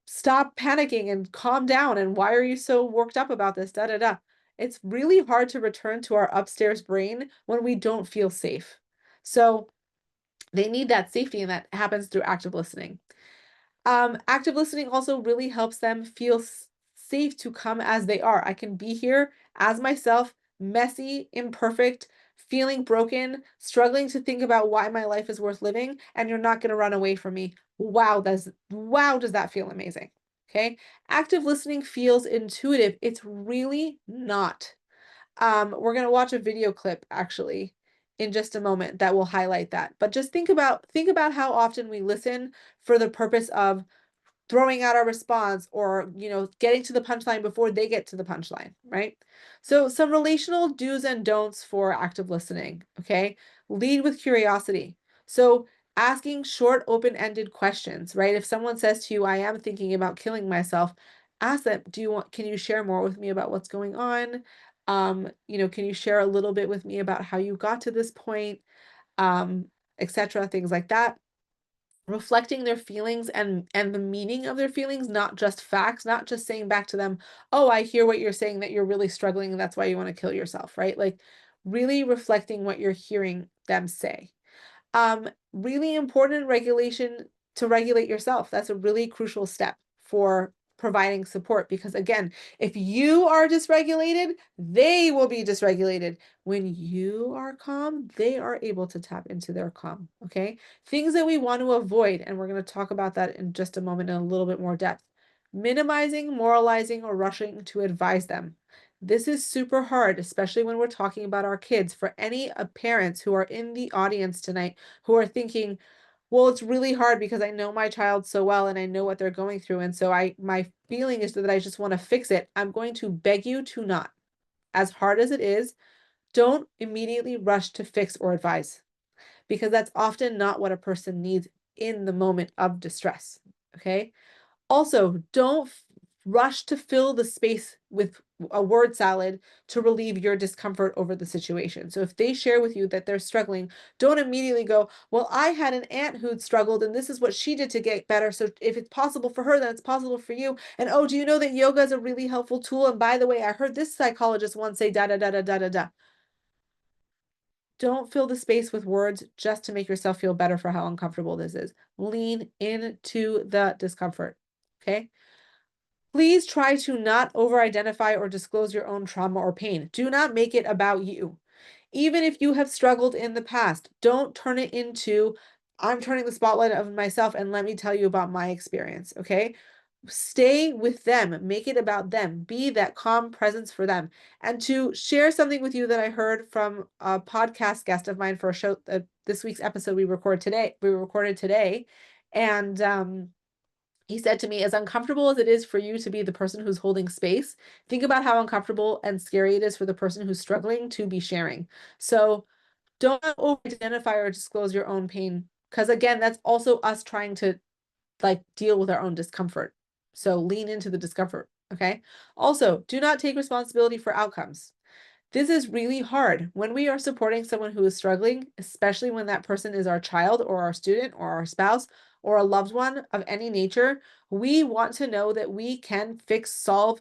stop panicking and calm down and why are you so worked up about this? Da da da. It's really hard to return to our upstairs brain when we don't feel safe. So they need that safety, and that happens through active listening. Active listening also really helps them feel safe to come as they are. I can be here as myself, messy, imperfect, feeling broken, struggling to think about why my life is worth living, and you're not going to run away from me. Wow, does that feel amazing? Okay? Active listening feels intuitive. It's really not. We're going to watch a video clip actually in just a moment that will highlight that. But just think about how often we listen for the purpose of throwing out our response or, getting to the punchline before they get to the punchline, right? So, some relational do's and don'ts for active listening, okay? Lead with curiosity. So, asking short, open ended questions, right? If someone says to you, I am thinking about killing myself, ask them, can you share more with me about what's going on? Can you share a little bit with me about how you got to this point? Um, Etc. Things like that, reflecting their feelings and the meaning of their feelings, not just facts, not just saying back to them, oh, I hear what you're saying, that you're really struggling and that's why you want to kill yourself, right? Like, really reflecting what you're hearing them say. Really important regulation to regulate yourself. That's a really crucial step for providing support, because again, if you are dysregulated, they will be dysregulated. When you are calm, they are able to tap into their calm. Okay. Things that we want to avoid, and we're going to talk about that in just a moment in a little bit more depth. Minimizing, moralizing, or rushing to advise them. This is super hard, especially when we're talking about our kids. For any parents who are in the audience tonight who are thinking, well, it's really hard because I know my child so well and I know what they're going through. And so my feeling is that I just want to fix it. I'm going to beg you to not. As hard as it is, don't immediately rush to fix or advise, because that's often not what a person needs in the moment of distress. Okay. Also, don't rush to fill the space with a word salad to relieve your discomfort over the situation. So if they share with you that they're struggling, don't immediately go, well, I had an aunt who'd struggled and this is what she did to get better. So if it's possible for her, then it's possible for you. And oh, do you know that yoga is a really helpful tool? And by the way, I heard this psychologist once say da da da da da da da. Don't fill the space with words just to make yourself feel better for how uncomfortable this is. Lean into the discomfort. Okay. Please try to not over-identify or disclose your own trauma or pain. Do not make it about you. Even if you have struggled in the past, don't turn it into, I'm turning the spotlight of myself and let me tell you about my experience, okay? Stay with them, make it about them, be that calm presence for them. And to share something with you that I heard from a podcast guest of mine for a show, this week's episode we recorded today, and he said to me, as uncomfortable as it is for you to be the person who's holding space, think about how uncomfortable and scary it is for the person who's struggling to be sharing. So don't over-identify or disclose your own pain, because again, that's also us trying to like deal with our own discomfort. So lean into the discomfort. Okay. Also, do not take responsibility for outcomes. This is really hard when we are supporting someone who is struggling, especially when that person is our child or our student or our spouse or a loved one of any nature. We want to know that we can fix, solve,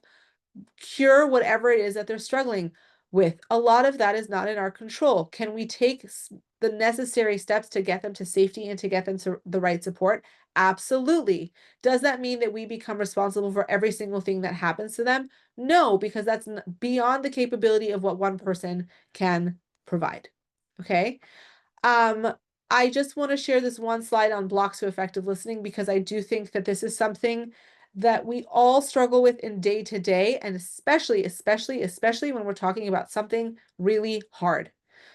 cure whatever it is that they're struggling with. A lot of that is not in our control. Can we take the necessary steps to get them to safety and to get them to the right support? Absolutely. Does that mean that we become responsible for every single thing that happens to them? No, because that's beyond the capability of what one person can provide. Okay. Um, I just want to share this one slide on blocks to effective listening, because I do think that this is something that we all struggle with in day to day, and especially when we're talking about something really hard.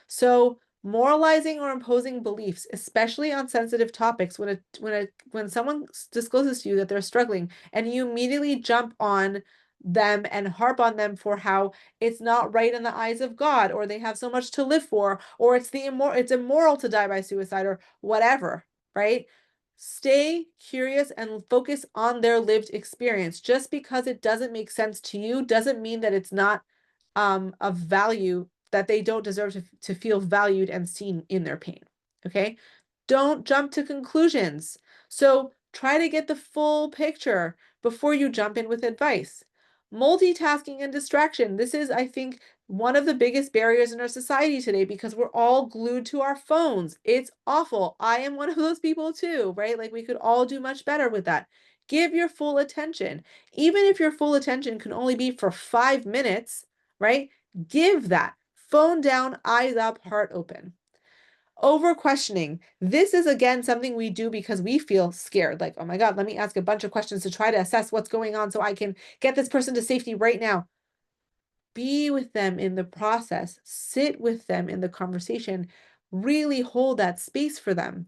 So, moralizing or imposing beliefs, especially on sensitive topics, when someone discloses to you that they're struggling and you immediately jump on them and harp on them for how it's not right in the eyes of God, or they have so much to live for, or it's immoral to die by suicide, or whatever, right? Stay curious and focus on their lived experience. Just because it doesn't make sense to you doesn't mean that it's not of value, that they don't deserve to feel valued and seen in their pain. Okay? Don't jump to conclusions. So try to get the full picture before you jump in with advice. Multitasking and distraction. This is, I think, one of the biggest barriers in our society today, because we're all glued to our phones. It's awful. I am one of those people too, right? Like, we could all do much better with that. Give your full attention. Even if your full attention can only be for 5 minutes, right? Give that. Phone down, eyes up, heart open. Over questioning. This is again something we do because we feel scared. Like, oh my God, let me ask a bunch of questions to try to assess what's going on so I can get this person to safety right now. Be with them in the process, sit with them in the conversation, really hold that space for them.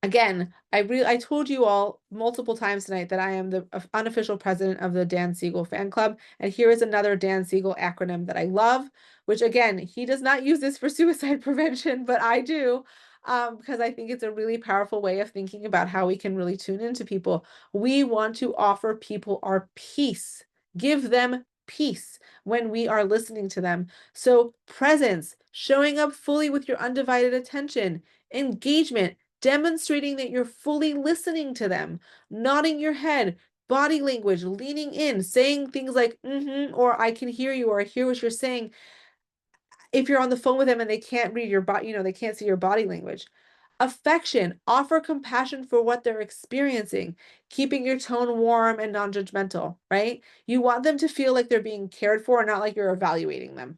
Again, I told you all multiple times tonight that I am the unofficial president of the Dan Siegel fan club, and here is another Dan Siegel acronym that I love, which again, he does not use this for suicide prevention, but I do, because I think it's a really powerful way of thinking about how we can really tune into people. We want to offer people our peace, give them peace when we are listening to them. So presence, showing up fully with your undivided attention, engagement, demonstrating that you're fully listening to them, nodding your head, body language, leaning in, saying things like, or I can hear you, or I hear what you're saying. If you're on the phone with them and they can't read your body, they can't see your body language. Affection, offer compassion for what they're experiencing, keeping your tone warm and non judgmental, right? You want them to feel like they're being cared for, not like you're evaluating them.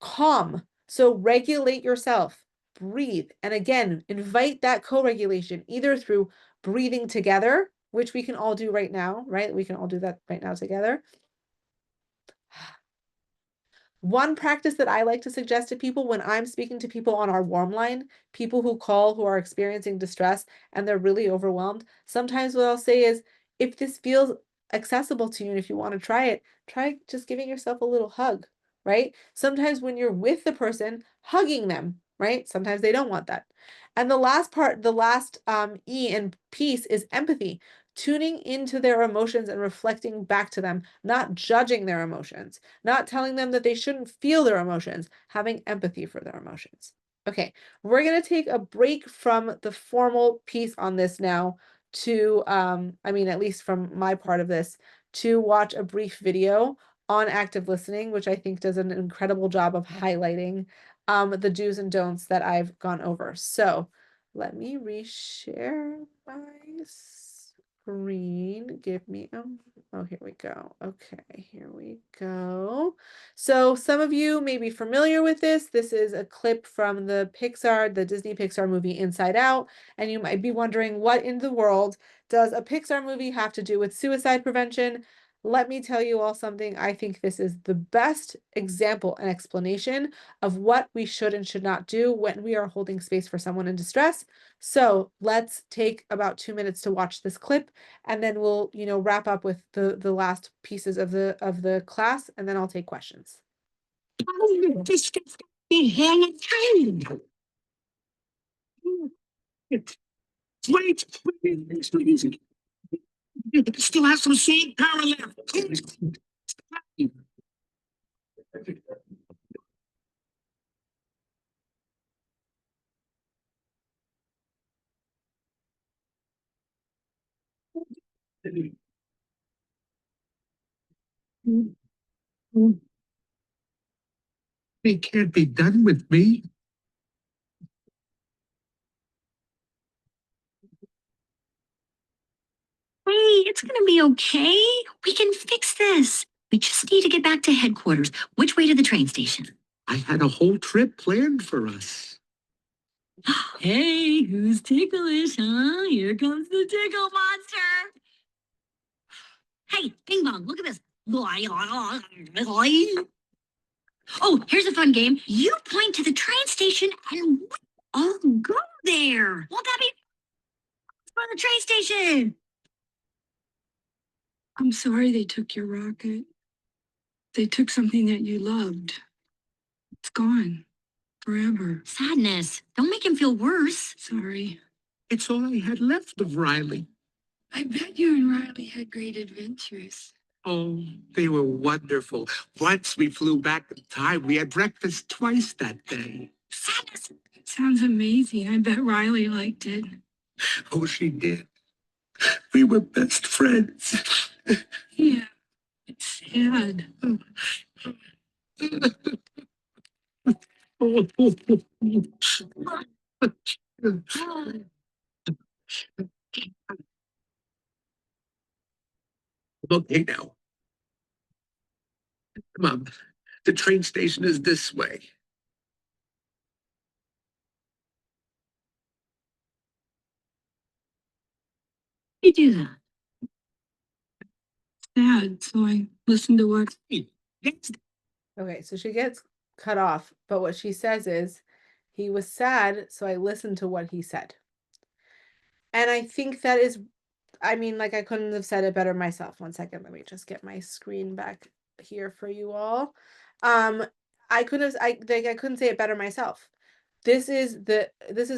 Calm. So regulate yourself, breathe. And again, invite that co-regulation either through breathing together, which we can all do right now, right? We can all do that right now together. One practice that I like to suggest to people when I'm speaking to people on our warm line, people who call who are experiencing distress and they're really overwhelmed, sometimes what I'll say is, if this feels accessible to you and if you want to try it, try just giving yourself a little hug, right? Sometimes when you're with the person, hugging them, right? Sometimes they don't want that. And the last part, the last E in peace is empathy, tuning into their emotions and reflecting back to them, not judging their emotions, not telling them that they shouldn't feel their emotions, having empathy for their emotions. Okay, we're going to take a break from the formal piece on this now to, at least from my part of this, to watch a brief video on active listening, which I think does an incredible job of highlighting the do's and don'ts that I've gone over. So let me reshare my screen. Give me, oh, here we go. Okay, here we go. So some of you may be familiar with this. This is a clip from the Disney Pixar movie Inside Out. And you might be wondering, what in the world does a Pixar movie have to do with suicide prevention? Let me tell you all something. I think this is the best example and explanation of what we should and should not do when we are holding space for someone in distress. So let's take about 2 minutes to watch this clip, and then we'll, wrap up with the last pieces of the class, and then I'll take questions. This gets me hanging. Wait, it still has some same power left. They can't be done with me. Hey, it's gonna be okay. We can fix this. We just need to get back to headquarters. Which way to the train station? I had a whole trip planned for us. Hey, who's ticklish, huh? Here comes the tickle monster. Hey, Bing Bong, look at this. Oh, here's a fun game. You point to the train station and we all go there. Won't that be for the train station? I'm sorry they took your rocket. They took something that you loved. It's gone forever. Sadness. Don't make him feel worse. Sorry. It's all I had left of Riley. I bet you and Riley had great adventures. Oh, they were wonderful. Once we flew back in time, we had breakfast twice that day. Sadness. Sounds amazing. I bet Riley liked it. Oh, she did. We were best friends. Yeah, it's sad. Okay, now. Come on. The train station is this way. You do that. Sad, so I listened to what. Okay, so she gets cut off, but what she says is, he was sad, so I listened to what he said. And I think that is, I mean, like, I couldn't have said it better myself. One second, let me just get my screen back here for you all. Um, I couldn't say it better myself. This is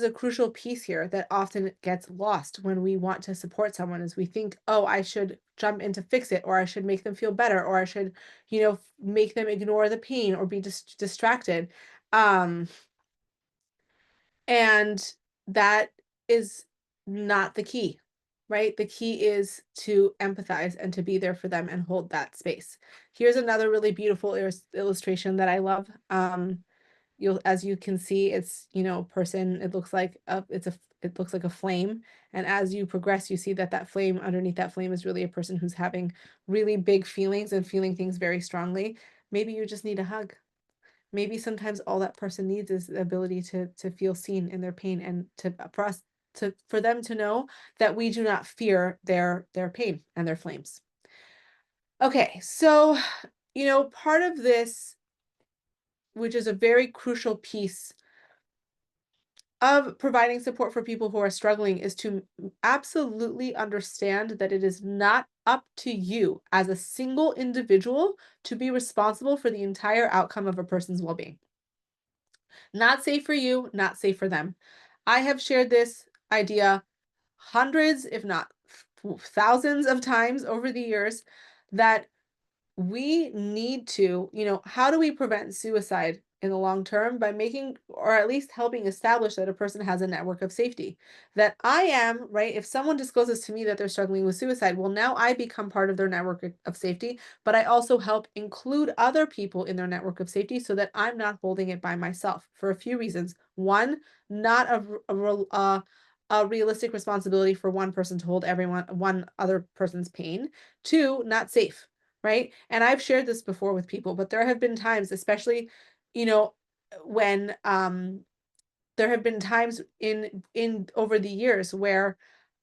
a crucial piece here that often gets lost when we want to support someone is we think, oh, I should jump in to fix it, or I should make them feel better, or I should, make them ignore the pain or be distracted. Um, and that is not the key, right? The key is to empathize and to be there for them and hold that space. Here's another really beautiful illustration that I love. You'll As you can see, it's, person, it looks like a flame, and as you progress, you see that that flame, underneath that flame, is really a person who's having really big feelings and feeling things very strongly. Maybe you just need a hug. Maybe sometimes all that person needs is the ability to feel seen in their pain, and for us for them to know that we do not fear their pain and their flames. Okay, so part of this, which is a very crucial piece of providing support for people who are struggling, is to absolutely understand that it is not up to you as a single individual to be responsible for the entire outcome of a person's well-being. Not safe for you, not safe for them. I have shared this idea hundreds, if not thousands of times over the years, that we need to, how do we prevent suicide in the long term? By making, or at least helping establish, that a person has a network of safety. That I am, right? If someone discloses to me that they're struggling with suicide, well, now I become part of their network of safety, but I also help include other people in their network of safety so that I'm not holding it by myself for a few reasons. One, not a realistic responsibility for one person to hold one other person's pain. Two, not safe, right? And I've shared this before with people, but there have been times, especially, you know, when there have been times in over the years where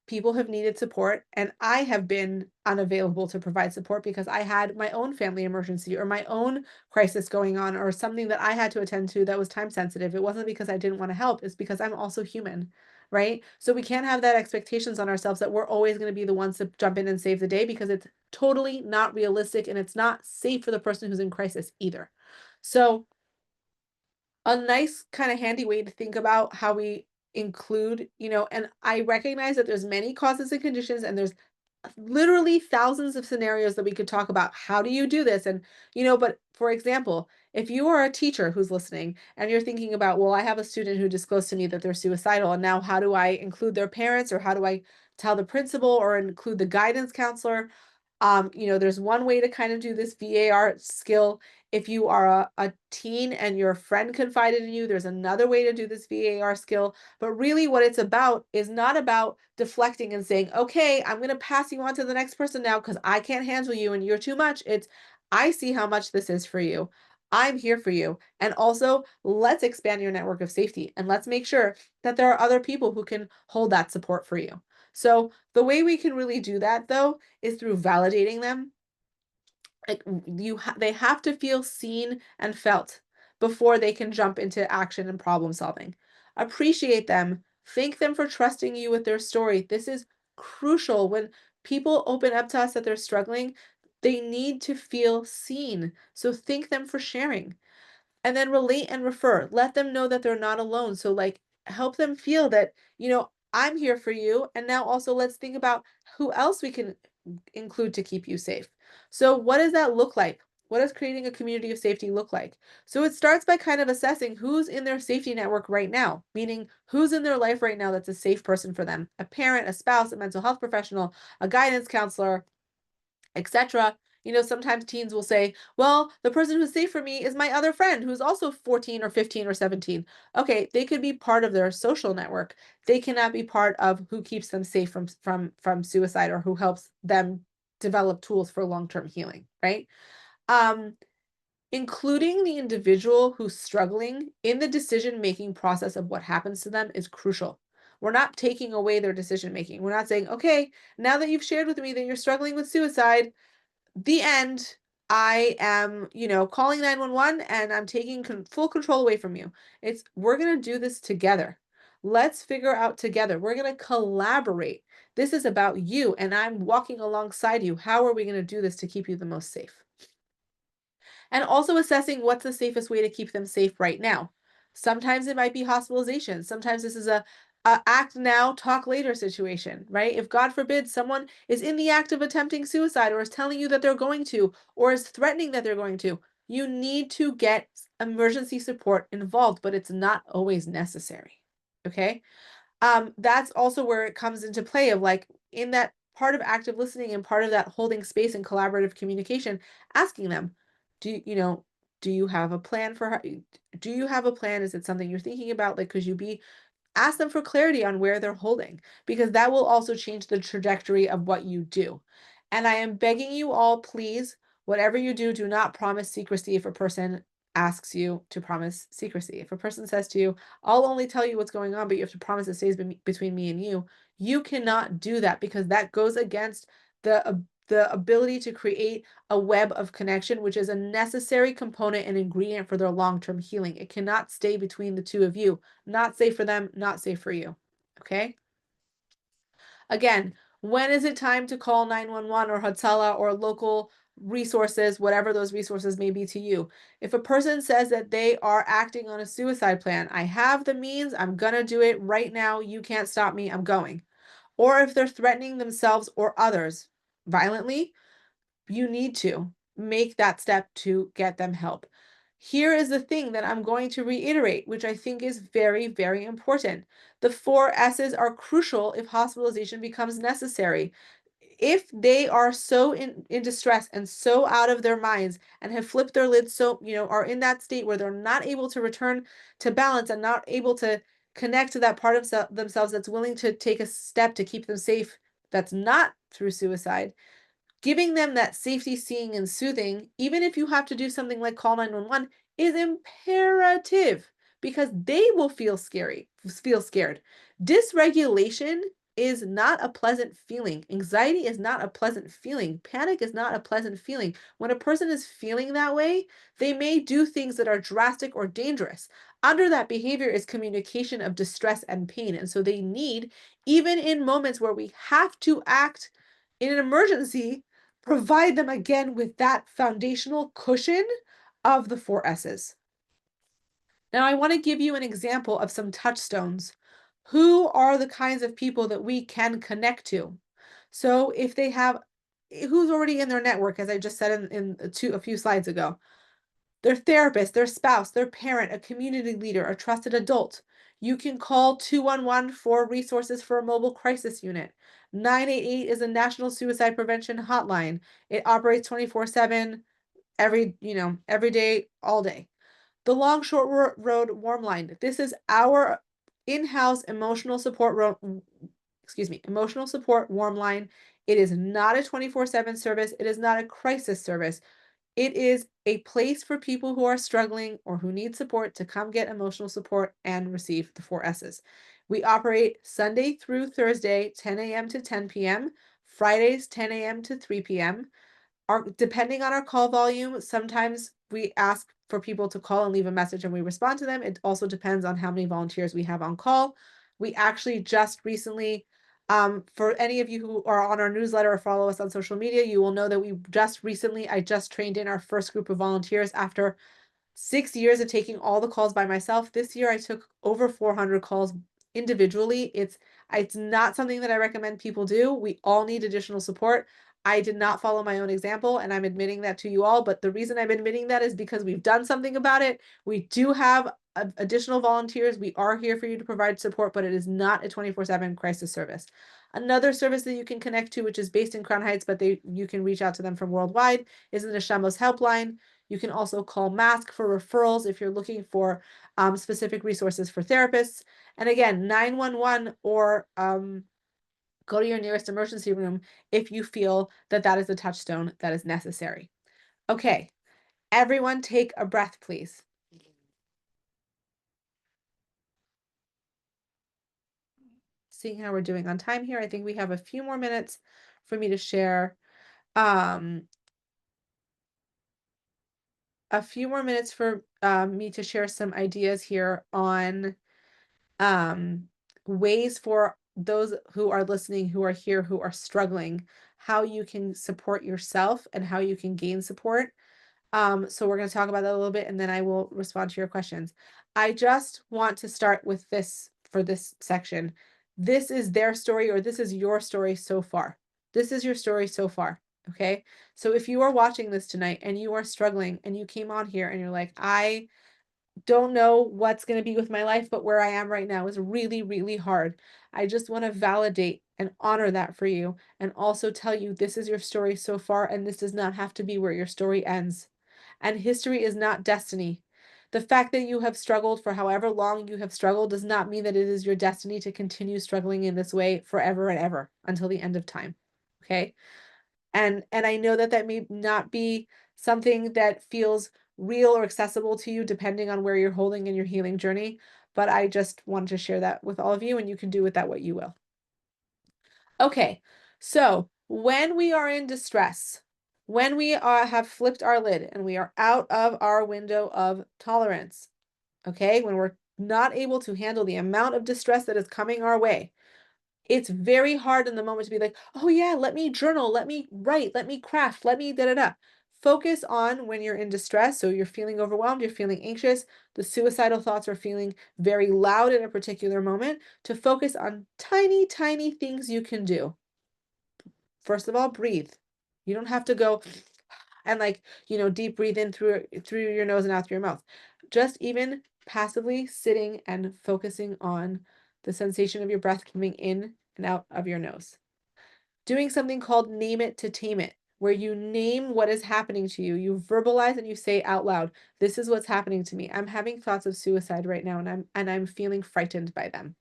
people have needed support and I have been unavailable to provide support because I had my own family emergency or my own crisis going on or something that I had to attend to that was time sensitive. It wasn't because I didn't want to help, it's because I'm also human, right? So we can't have that expectations on ourselves that we're always going to be the ones to jump in and save the day, because it's totally not realistic and it's not safe for the person who's in crisis either. So a nice kind of handy way to think about how we include, and I recognize that there's many causes and conditions, and there's literally thousands of scenarios that we could talk about. How do you do this? And, but for example, if you are a teacher who's listening and you're thinking about, well, I have a student who disclosed to me that they're suicidal, and now how do I include their parents, or how do I tell the principal or include the guidance counselor? There's one way to kind of do this VAR skill. If you are a teen and your friend confided in you, there's another way to do this VAR skill. But really, what it's about is not about deflecting and saying, okay, I'm going to pass you on to the next person now because I can't handle you and you're too much. It's, I see how much this is for you. I'm here for you. And also, let's expand your network of safety and let's make sure that there are other people who can hold that support for you. So, the way we can really do that, though, is through validating them. Like, they have to feel seen and felt before they can jump into action and problem solving. Appreciate them. Thank them for trusting you with their story. This is crucial. When people open up to us that they're struggling, they need to feel seen. So thank them for sharing. And then relate and refer. Let them know that they're not alone. So, like, help them feel that, I'm here for you. And now also let's think about who else we can include to keep you safe. So, what does that look like? What does creating a community of safety look like? So, it starts by kind of assessing who's in their safety network right now, meaning who's in their life right now that's a safe person for them: a parent, a spouse, a mental health professional, a guidance counselor, etc. Sometimes teens will say, well, the person who's safe for me is my other friend who's also 14 or 15 or 17. Okay, they could be part of their social network. They cannot be part of who keeps them safe from suicide, or who helps them develop tools for long-term healing, right? Um, Including the individual who's struggling in the decision-making process of what happens to them is crucial. We're not taking away their decision making. We're not saying, okay, now that you've shared with me that you're struggling with suicide, the end, I am, calling 911 and I'm taking full control away from you. It's, we're going to do this together. Let's figure out together. We're going to collaborate. This is about you, and I'm walking alongside you. How are we going to do this to keep you the most safe? And also assessing what's the safest way to keep them safe right now. Sometimes it might be hospitalization. Sometimes this is a act now, talk later situation, right? If God forbid someone is in the act of attempting suicide or is telling you that they're going to or is threatening that they're going to, you need to get emergency support involved, but it's not always necessary. Okay? That's also where it comes into play of like in that part of active listening and part of that holding space and collaborative communication, asking them, do you have a plan for how, do you have a plan? Is it something you're thinking about? Like, could you be ask them for clarity on where they're holding, because that will also change the trajectory of what you do. And I am begging you all, please, whatever you do, do not promise secrecy if a person asks you to promise secrecy. If a person says to you, I'll only tell you what's going on, but you have to promise it stays between me and you cannot do that because that goes against the ability to create a web of connection, which is a necessary component and ingredient for their long-term healing. It cannot stay between the two of you. Not safe for them, not safe for you. Okay? Again, when is it time to call 911 or Hatala or local resources, whatever those resources may be to you? If a person says that they are acting on a suicide plan, I have the means, I'm gonna do it right now, you can't stop me, I'm going. Or if they're threatening themselves or others violently, you need to make that step to get them help. Here is the thing that I'm going to reiterate, which I think is very, very important. The four S's are crucial if hospitalization becomes necessary. If they are so in distress and so out of their minds and have flipped their lids, so, are in that state where they're not able to return to balance and not able to connect to that part of themselves that's willing to take a step to keep them safe, that's not through suicide, giving them that safety, seeing, and soothing, even if you have to do something like call 911, is imperative because they will feel scared. Dysregulation is not a pleasant feeling. Anxiety is not a pleasant feeling. Panic is not a pleasant feeling. When a person is feeling that way, they may do things that are drastic or dangerous. Under that behavior is communication of distress and pain. And so they need, even in moments where we have to act in an emergency, provide them again with that foundational cushion of the four S's. Now, I want to give you an example of some touchstones. Who are the kinds of people that we can connect to? So, if they have, who's already in their network, as I just said in a few slides ago, their therapist, their spouse, their parent, a community leader, a trusted adult. You can call 211 for resources for a mobile crisis unit. 988 is a national suicide prevention hotline. It operates 24/7 every day, all day. The Long Short Road Warm Line. This is our in-house emotional support warm line. It is not a 24/7 service. It is not a crisis service. It is a place for people who are struggling or who need support to come get emotional support and receive the four S's. We operate Sunday through Thursday, 10 a.m. to 10 p.m., Fridays, 10 a.m. to 3 p.m. Depending on our call volume, sometimes we ask for people to call and leave a message and we respond to them. It also depends on how many volunteers we have on call. We actually just recently, for any of you who are on our newsletter or follow us on social media, you will know that I just trained in our first group of volunteers after 6 years of taking all the calls by myself. This year I took over 400 calls individually. It's not something that I recommend people do. We all need additional support. I did not follow my own example, and I'm admitting that to you all. But the reason I'm admitting that is because we've done something about it. We do have additional volunteers. We are here for you to provide support, but it is not a 24/7 crisis service. Another service that you can connect to, which is based in Crown Heights, but you can reach out to them from worldwide, is the Neshamos helpline. You can also call MASK for referrals if you're looking for specific resources for therapists. And again, 911 or go to your nearest emergency room if you feel that that is a touchstone that is necessary. Okay, everyone take a breath, please. Seeing how we're doing on time here, I think we have a few more minutes for me to share. Um, a few more minutes for me to share some ideas here on ways for those who are listening, who are here, who are struggling, how you can support yourself and how you can gain support. So we're going to talk about that a little bit and then I will respond to your questions. I just want to start with this for this section. This is their story, or this is your story so far. This is your story so far. Okay. So if you are watching this tonight and you are struggling and you came on here and you're like, I don't know what's going to be with my life, but where I am right now is really, really hard. I just want to validate and honor that for you and also tell you this is your story so far, and this does not have to be where your story ends. And history is not destiny. The fact that you have struggled for however long you have struggled does not mean that it is your destiny to continue struggling in this way forever and ever until the end of time. Okay? And I know that that may not be something that feels real or accessible to you depending on where you're holding in your healing journey, but I just wanted to share that with all of you, and you can do with that what you will. Okay, so when we are in distress, when we have flipped our lid and we are out of our window of tolerance, okay, when we're not able to handle the amount of distress that is coming our way, it's very hard in the moment to be like, "Oh, yeah, let me journal, let me write, let me craft, let me da da da." Focus on when you're in distress. So you're feeling overwhelmed, you're feeling anxious, the suicidal thoughts are feeling very loud in a particular moment, to focus on tiny, tiny things you can do. First of all, breathe. You don't have to go and like, deep breathe in through your nose and out through your mouth. Just even passively sitting and focusing on the sensation of your breath coming in and out of your nose. Doing something called name it to tame it, where you name what is happening to you. You verbalize and you say out loud, this is what's happening to me. I'm having thoughts of suicide right now, and I'm feeling frightened by them.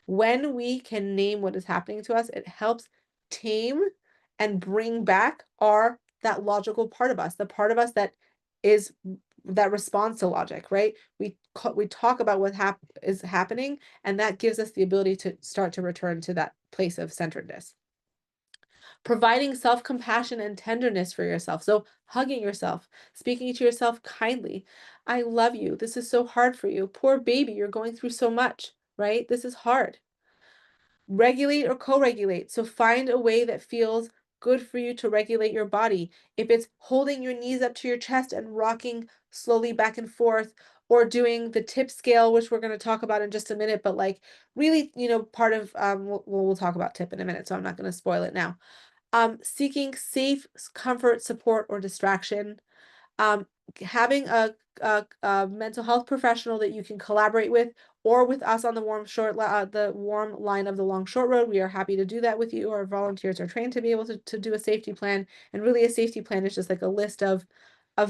When we can name what is happening to us, it helps tame and bring back our that logical part of us, the part of us is that responds to logic, right? We talk about what is happening, and that gives us the ability to start to return to that place of centeredness. Providing self-compassion and tenderness for yourself. So hugging yourself, speaking to yourself kindly. I love you. This is so hard for you. Poor baby, you're going through so much, right? This is hard. Regulate or co-regulate. So find a way that feels good for you to regulate your body. If it's holding your knees up to your chest and rocking slowly back and forth, or doing the tip scale, which we're going to talk about in just a minute, but like really, part of we'll talk about tip in a minute, so I'm not going to spoil it now. Seeking safe comfort, support, or distraction. Um, Having a mental health professional that you can collaborate with, or with us on the the warm line of the long short road. We are happy to do that with you. Our volunteers are trained to be able to do a safety plan. And really a safety plan is just like a list of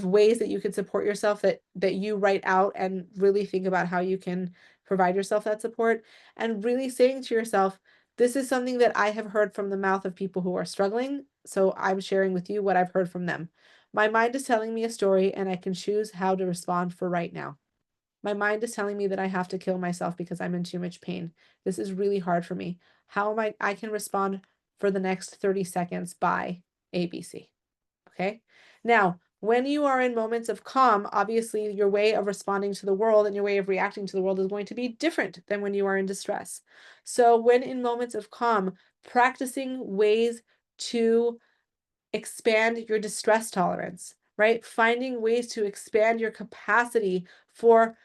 ways that you can support yourself, that you write out and really think about how you can provide yourself that support, and really saying to yourself, this is something that I have heard from the mouth of people who are struggling, so I'm sharing with you what I've heard from them. My mind is telling me a story, and I can choose how to respond for right now. My mind is telling me that I have to kill myself because I'm in too much pain. This is really hard for me. How am I can respond for the next 30 seconds by ABC. Okay? Now, when you are in moments of calm, obviously your way of responding to the world and your way of reacting to the world is going to be different than when you are in distress. So, when in moments of calm, practicing ways to expand your distress tolerance, right? Finding ways to expand your capacity for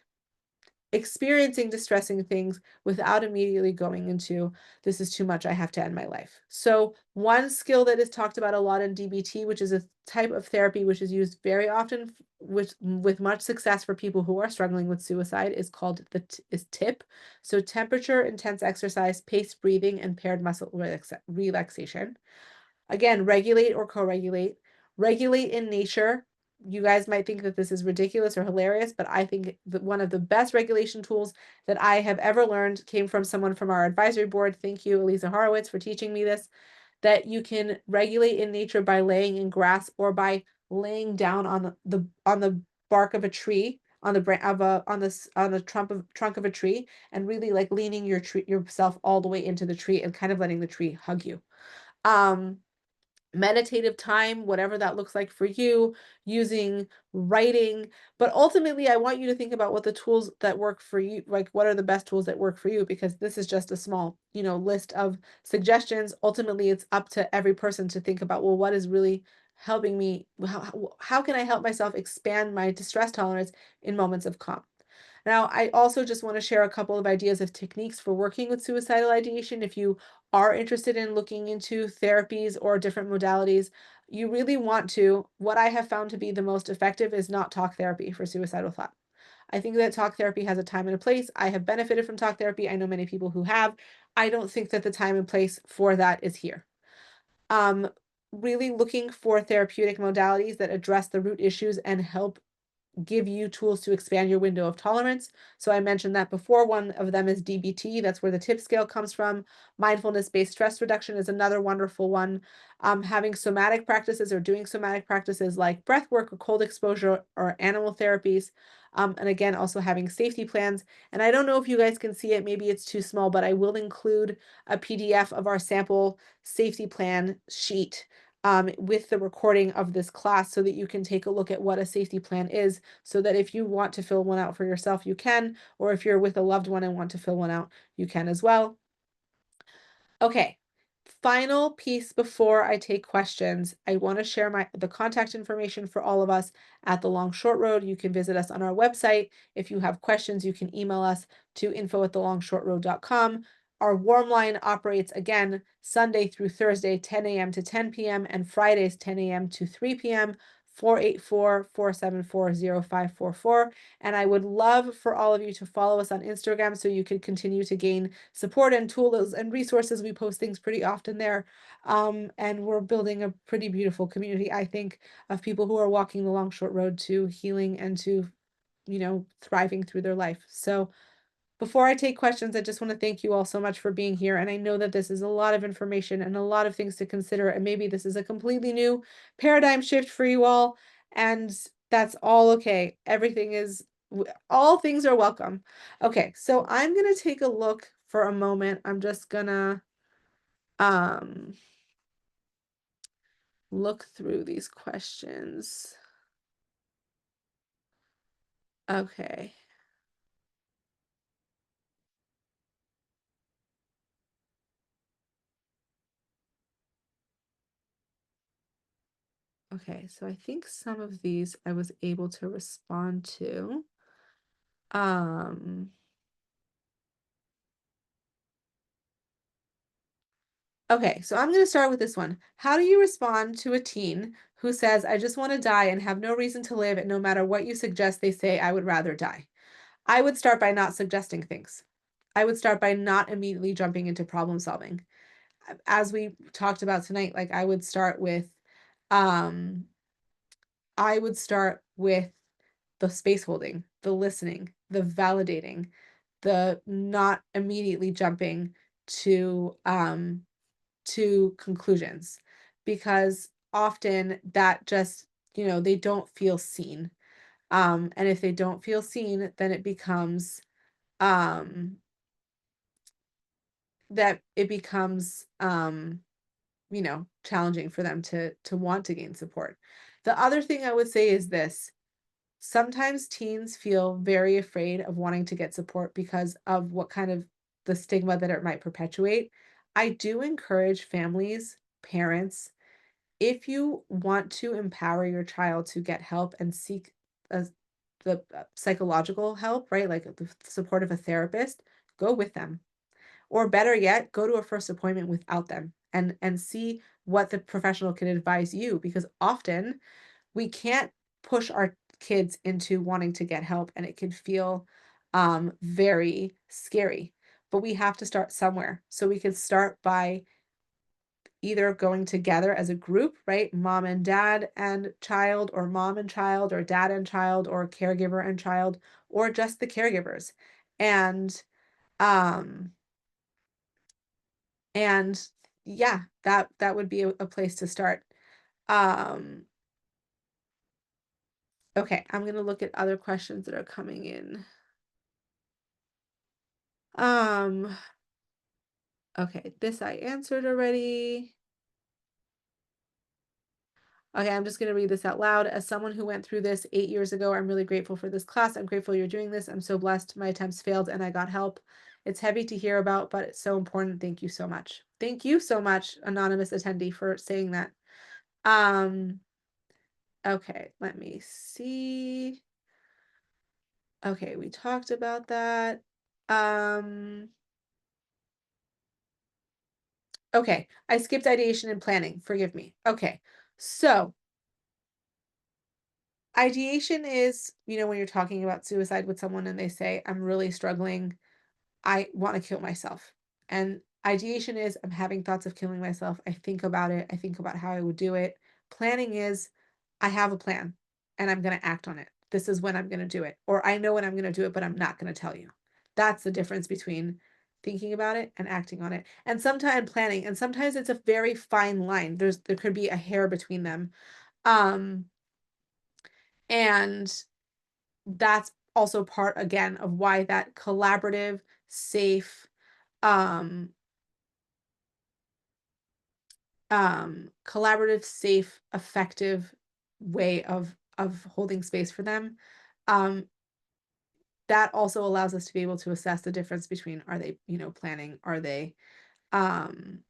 experiencing distressing things without immediately going into, this is too much, I have to end my life. So one skill that is talked about a lot in DBT, which is a type of therapy which is used very often with much success for people who are struggling with suicide, is called is TIP. So temperature, intense exercise, paced breathing, and paired muscle relaxation. Again, regulate or co-regulate. Regulate in nature. You guys might think that this is ridiculous or hilarious, but I think that one of the best regulation tools that I have ever learned came from someone from our advisory board. Thank you, Elisa Horowitz, for teaching me this. That you can regulate in nature by laying in grass, or by laying down on the bark of a tree, on the branch of a on the trunk of a tree, and really like leaning yourself all the way into the tree and kind of letting the tree hug you. Um, meditative time, whatever that looks like for you, using writing. But ultimately, I want you to think about what the tools that work for you, like what are the best tools that work for you, because this is just a small, list of suggestions. Ultimately, it's up to every person to think about, well, what is really helping me? How can I help myself expand my distress tolerance in moments of calm? Now, I also just want to share a couple of ideas of techniques for working with suicidal ideation. If you are interested in looking into therapies or different modalities, you really want to. What I have found to be the most effective is not talk therapy for suicidal thought. I think that talk therapy has a time and a place. I have benefited from talk therapy. I know many people who have. I don't think that the time and place for that is here. Um, Really looking for therapeutic modalities that address the root issues and help give you tools to expand your window of tolerance. So I mentioned that before. One of them is DBT. That's where the tip scale comes from. Mindfulness-based stress reduction is another wonderful one. Having somatic practices or doing somatic practices like breath work or cold exposure or animal therapies. And again, also having safety plans. And I don't know if you guys can see it, maybe it's too small, but I will include a PDF of our sample safety plan sheet with the recording of this class so that you can take a look at what a safety plan is, so that if you want to fill one out for yourself, you can, or if you're with a loved one and want to fill one out, you can as well. Okay. Final piece before I take questions. I want to share the contact information for all of us at the Long Short Road. You can visit us on our website. If you have questions, you can email us to info@thelongshortroad.com. Our warm line operates again Sunday through Thursday, 10 a.m. to 10 p.m., and Fridays, 10 a.m. to 3 p.m. 484-474-0544. And I would love for all of you to follow us on Instagram so you can continue to gain support and tools and resources. We post things pretty often there. And we're building a pretty beautiful community, I think, of people who are walking the long, short road to healing and to, thriving through their life. So before I take questions, I just want to thank you all so much for being here. And I know that this is a lot of information and a lot of things to consider. And maybe this is a completely new paradigm shift for you all. And that's all okay. All things are welcome. Okay, so I'm going to take a look for a moment. I'm just going to um, look through these questions. Okay. Okay, so I think some of these I was able to respond to. Um, okay, so I'm going to start with this one. How do you respond to a teen who says, I just want to die and have no reason to live, and no matter what you suggest, they say, I would rather die? I would start by not suggesting things. I would start by not immediately jumping into problem solving. As we talked about tonight, like um, I would start with the space holding, the listening, the validating, the not immediately jumping to conclusions, because often that just, they don't feel seen. And if they don't feel seen, then um it becomes challenging for them to want to gain support. The other thing I would say is this: sometimes teens feel very afraid of wanting to get support because of what kind of the stigma that it might perpetuate. I do encourage families, parents, if you want to empower your child to get help and seek a, the psychological help, right? Like the support of a therapist, go with them. Or better yet, go to a first appointment without them and see what the professional can advise you, because often we can't push our kids into wanting to get help, and it can feel very scary. But we have to start somewhere. So we could start by either going together as a group, right? Mom and dad and child, or mom and child, or dad and child, or caregiver and child, or just the caregivers. And um and yeah, that would be a place to start. Um okay, I'm going to look at other questions that are coming in. Um okay, this I answered already. Okay, I'm just going to read this out loud. As someone who went through this 8 years ago, I'm really grateful for this class. I'm grateful you're doing this. I'm so blessed. My attempts failed and I got help. It's heavy to hear about, but it's so important. Thank you so much. Thank you so much, anonymous attendee, for saying that. Um, okay, let me see. Okay, we talked about that. Um, okay, I skipped ideation and planning. Forgive me. Okay, so ideation is, when you're talking about suicide with someone and they say, I'm really struggling, I want to kill myself. And ideation is, I'm having thoughts of killing myself. I think about it. I think about how I would do it. Planning is, I have a plan and I'm going to act on it. This is when I'm going to do it. Or I know when I'm going to do it, but I'm not going to tell you. That's the difference between thinking about it and acting on it. And sometimes planning, and sometimes it's a very fine line. There could be a hair between them. Um, and that's also part again of why that collaborative, safe, um effective way of holding space for them. um that also allows us to be able to assess the difference between, are they, planning, um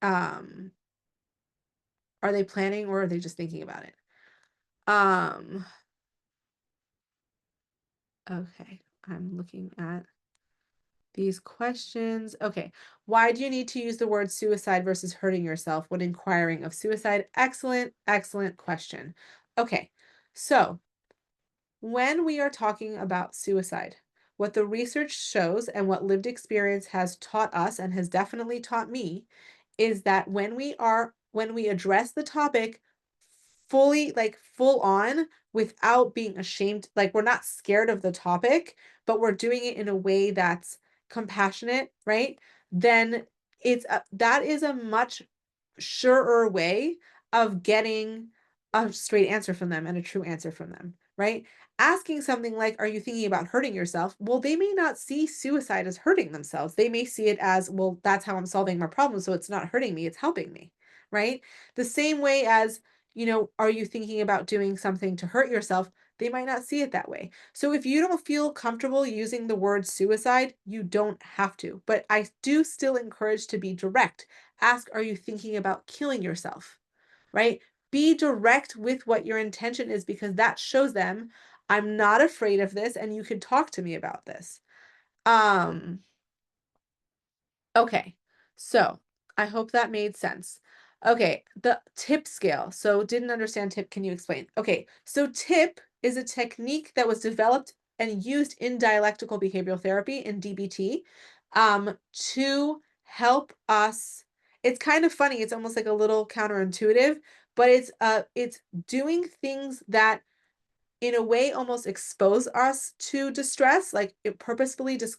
um are they planning, or are they just thinking about it? um okay, I'm looking at these questions. Okay. Why do you need to use the word suicide versus hurting yourself when inquiring of suicide? Excellent, excellent question. Okay. So, when we are talking about suicide, what the research shows and what lived experience has taught us and has definitely taught me is that when we address the topic fully, like full on, without being ashamed, like we're not scared of the topic, but we're doing it in a way that's compassionate, right? Then that is a much surer way of getting a straight answer from them and a true answer from them, right? Asking something like, are you thinking about hurting yourself? Well, they may not see suicide as hurting themselves. They may see it as, well, that's how I'm solving my problem. So it's not hurting me, it's helping me, right? The same way as, are you thinking about doing something to hurt yourself? They might not see it that way. So if you don't feel comfortable using the word suicide, you don't have to. But I do still encourage to be direct. Ask, are you thinking about killing yourself? Right? Be direct with what your intention is, because that shows them, I'm not afraid of this and you can talk to me about this. Um Okay, so I hope that made sense. Okay, the tip scale. So didn't understand tip. Can you explain? Okay, so tip is a technique that was developed and used in dialectical behavioral therapy in DBT, to help us. It's kind of funny. It's almost like a little counterintuitive, but it's doing things that in a way almost expose us to distress, like it purposefully just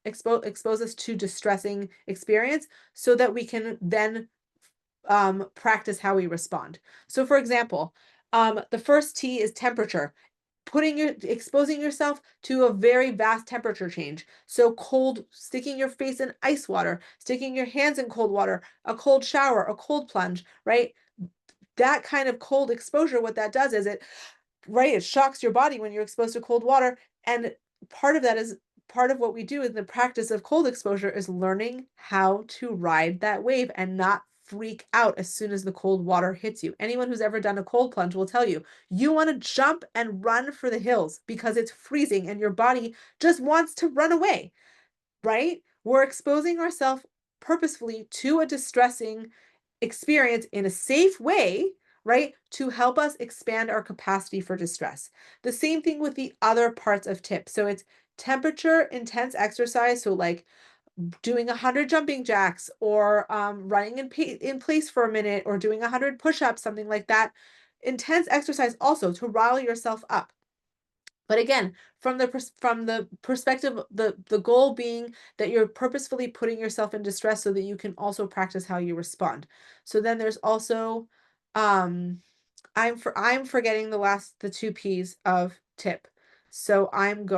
expose us to distressing experience so that we can then practice how we respond. So for example, the first T is temperature. Exposing yourself to a very vast temperature change. So cold, sticking your face in ice water, sticking your hands in cold water, a cold shower, a cold plunge, right? That kind of cold exposure, what that does is it shocks your body when you're exposed to cold water. And part of that is part of what we do in the practice of cold exposure is learning how to ride that wave and not freak out as soon as the cold water hits you. Anyone who's ever done a cold plunge will tell you, you want to jump and run for the hills because it's freezing and your body just wants to run away, right? We're exposing ourselves purposefully to a distressing experience in a safe way, right? To help us expand our capacity for distress. The same thing with the other parts of tips. So it's temperature, intense exercise. So like doing 100 jumping jacks, or running in place for a minute, or doing 100 push-ups, something like that. Intense exercise also to rile yourself up. But again, from the perspective, the goal being that you're purposefully putting yourself in distress so that you can also practice how you respond. So then there's also, um, I'm forgetting the two P's of tip. So um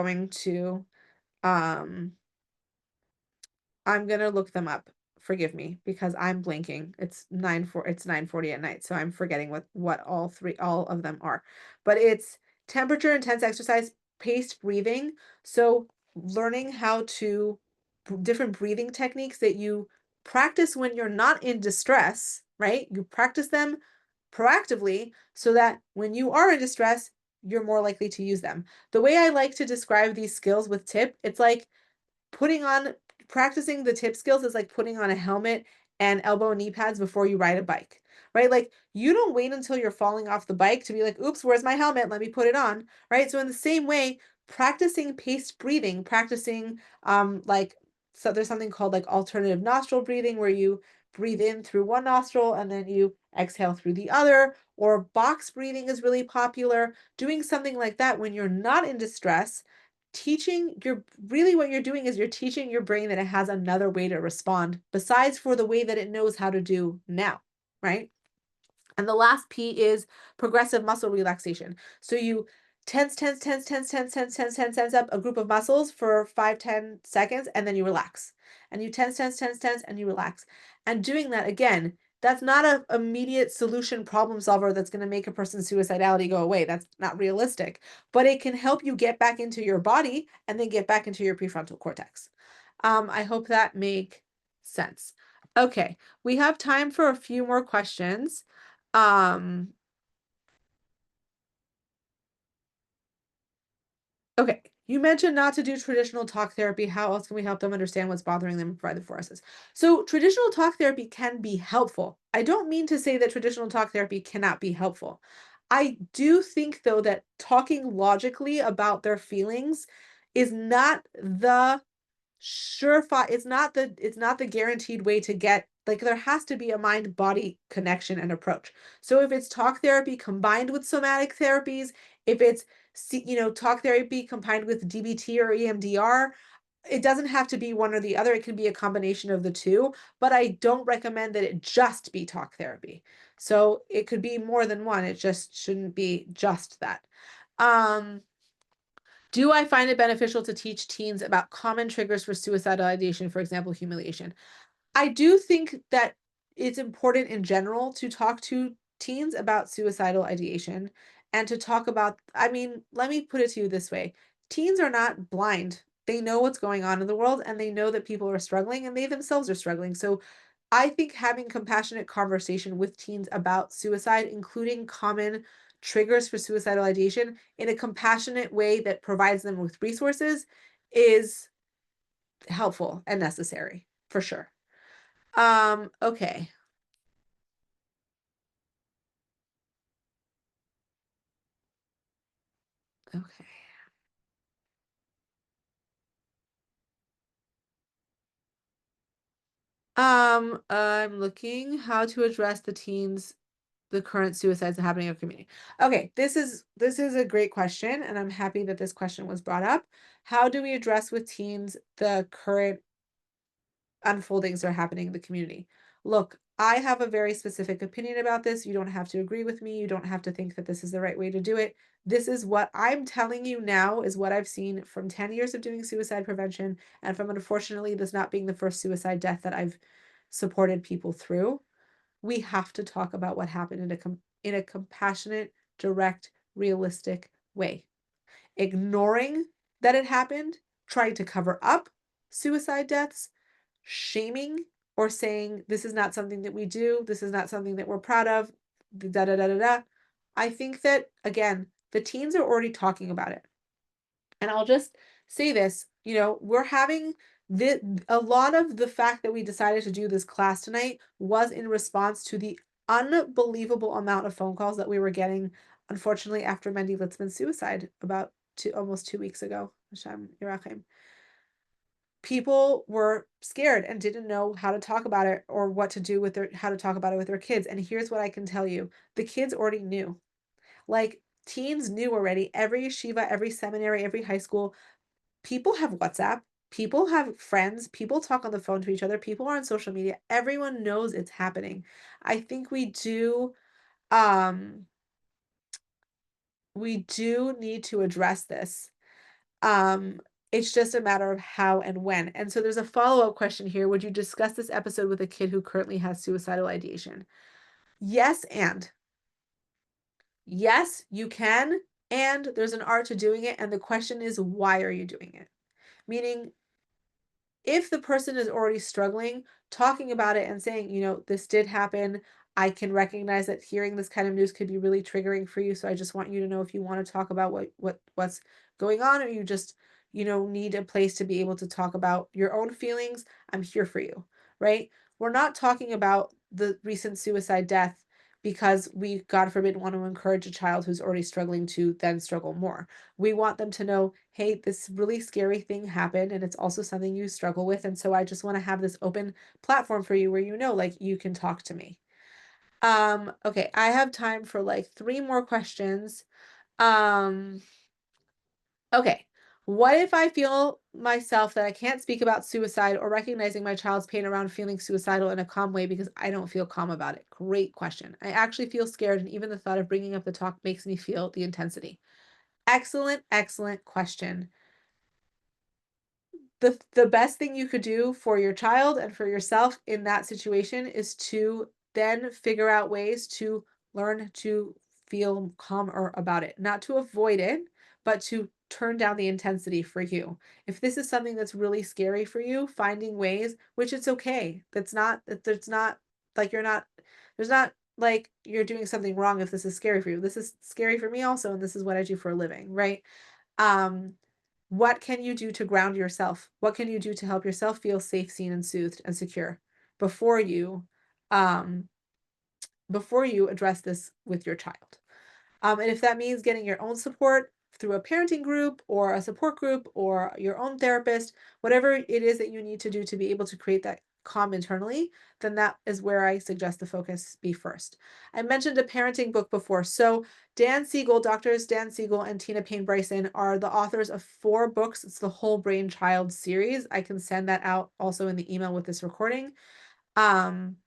I'm gonna look them up forgive me because I'm blinking. It's 9:40 at night, so I'm forgetting what all of them are. But it's temperature, intense exercise, paced breathing. So learning how to different breathing techniques that you practice when you're not in distress, right? You practice them proactively so that when you are in distress, you're more likely to use them. The way I like to describe these skills with tip, it's like putting on practicing the tip skills is like putting on a helmet and elbow and knee pads before you ride a bike, right? Like you don't wait until you're falling off the bike to be like, oops, where's my helmet? Let me put it on, right? So in the same way, practicing paced breathing, practicing like so there's something called like alternative nostril breathing where you breathe in through one nostril and then you exhale through the other, or box breathing is really popular. Doing something like that when you're not in distress, teaching your really what you're doing is you're teaching your brain that it has another way to respond besides for the way that it knows how to do now, right? And the last P is progressive muscle relaxation. So you tense up a group of muscles for 5, 10 seconds, and then you relax. And you tense, and you relax. And doing that again, that's not an immediate solution problem solver that's going to make a person's suicidality go away. That's not realistic. But it can help you get back into your body and then get back into your prefrontal cortex. I hope that make sense. Okay, we have time for a few more questions. Um, okay. You mentioned not to do traditional talk therapy. How else can we help them understand what's bothering them and provide the forces? So, traditional talk therapy can be helpful. I don't mean to say that traditional talk therapy cannot be helpful. I do think, though, that talking logically about their feelings is not the surefire it's not the guaranteed way to get like there has to be a mind body connection and approach. So if it's talk therapy combined with somatic therapies, if it's talk therapy combined with DBT or EMDR, it doesn't have to be one or the other. It can be a combination of the two, but I don't recommend that it just be talk therapy. So it could be more than one. It just shouldn't be just that. um do I find it beneficial to teach teens about common triggers for suicidal ideation, for example, humiliation? I do think that it's important in general to talk to teens about suicidal ideation and to talk about, I mean, let me put it to you this way. Teens are not blind. They know what's going on in the world and they know that people are struggling and they themselves are struggling. So I think having compassionate conversation with teens about suicide, including common triggers for suicidal ideation in a compassionate way that provides them with resources is helpful and necessary for sure. Okay. Okay. I'm looking how to address the current suicides happening in our community. Okay, this is a great question, and I'm happy that this question was brought up. How do we address with teens the current unfoldings that are happening in the community? Look, I have a very specific opinion about this. You don't have to agree with me. You don't have to think that this is the right way to do it. This is what I'm telling you now is what I've seen from 10 years of doing suicide prevention and from unfortunately this not being the first suicide death that I've supported people through. We have to talk about what happened in a compassionate, direct, realistic way. Ignoring that it happened, trying to cover up suicide deaths, shaming or saying this is not something that we do, this is not something that we're proud of, da da da da da. I think that again, the teens are already talking about it. And I'll just say this, we're having a lot of the fact that we decided to do this class tonight was in response to the unbelievable amount of phone calls that we were getting, unfortunately, after Mendy Litzman's suicide about almost 2 weeks ago. Hashem Yirachem. People were scared and didn't know how to talk about it or what to do with how to talk about it with their kids. And here's what I can tell you. The kids already knew. Like teens knew already. Every yeshiva, every seminary, every high school, people have WhatsApp, people have friends, people talk on the phone to each other, people are on social media. Everyone knows it's happening. I think um we do need to address this. Um It's just a matter of how and when. And so there's a follow-up question here. Would you discuss this episode with a kid who currently has suicidal ideation? Yes, and yes, you can. And there's an art to doing it. And the question is, why are you doing it? Meaning, if the person is already struggling, talking about it and saying, this did happen. I can recognize that hearing this kind of news could be really triggering for you. So I just want you to know if you want to talk about what's going on, or you just, need a place to be able to talk about your own feelings. I'm here for you, right? We're not talking about the recent suicide death because we, God forbid, want to encourage a child who's already struggling to then struggle more. We want them to know, hey, this really scary thing happened, and it's also something you struggle with. And so I just want to have this open platform for you where like you can talk to me. Okay, I have time for like three more questions. Um, okay. What if I feel myself that I can't speak about suicide or recognizing my child's pain around feeling suicidal in a calm way because I don't feel calm about it? Great question. I actually feel scared, and even the thought of bringing up the talk makes me feel the intensity. Excellent, excellent question. The best thing you could do for your child and for yourself in that situation is to then figure out ways to learn to feel calmer about it, not to avoid it, but to turn down the intensity for you. If this is something that's really scary for you, finding ways, which it's okay. That's not like there's not like you're doing something wrong if this is scary for you. This is scary for me also, and this is what I do for a living, right? Um, what can you do to ground yourself? What can you do to help yourself feel safe, seen, and soothed and secure before you um, before you address this with your child? And if that means getting your own support through a parenting group or a support group or your own therapist, whatever it is that you need to do to be able to create that calm internally, then that is where I suggest the focus be first. I mentioned a parenting book before. So Doctors Dan Siegel and Tina Payne Bryson are the authors of 4 books. It's the Whole Brain Child series. I can send that out also in the email with this recording. Um,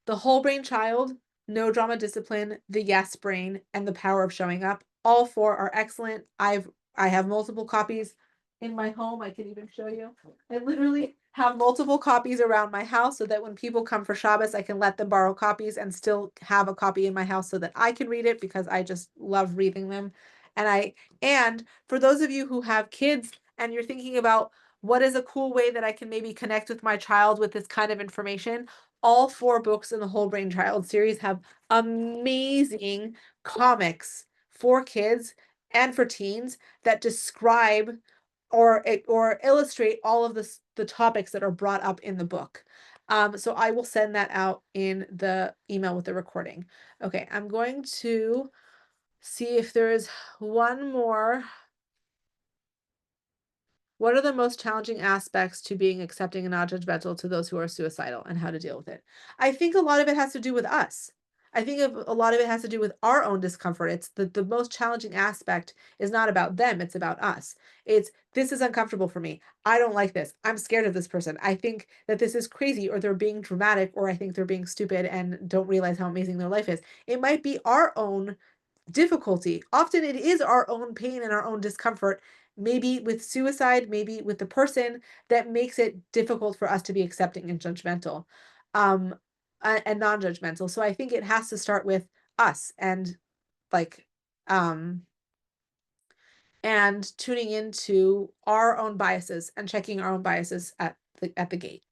the Whole Brain Child, No Drama Discipline, The Yes Brain, and The Power of Showing Up. All 4 are excellent. I have multiple copies in my home. I can even show you. I literally have multiple copies around my house so that when people come for Shabbos, I can let them borrow copies and still have a copy in my house so that I can read it because I just love reading them. And for those of you who have kids and you're thinking about what is a cool way that I can maybe connect with my child with this kind of information, all 4 books in the Whole Brain Child series have amazing comics for kids and for teens that describe or illustrate all of the topics that are brought up in the book. So I will send that out in the email with the recording. Okay, I'm going to see if there is one more. What are the most challenging aspects to being accepting and non-judgmental to those who are suicidal, and how to deal with it? I think a lot of it has to do with us. I think a lot of it has to do with our own discomfort. It's the most challenging aspect is not about them, it's about us. It's, this is uncomfortable for me. I don't like this. I'm scared of this person. I think that this is crazy, or they're being dramatic, or I think they're being stupid and don't realize how amazing their life is. It might be our own difficulty. Often it is our own pain and our own discomfort, maybe with suicide, maybe with the person, that makes it difficult for us to be accepting and judgmental, um, and non-judgmental. So I think it has to start with us and like, um, and tuning into our own biases and checking our own biases at the gate,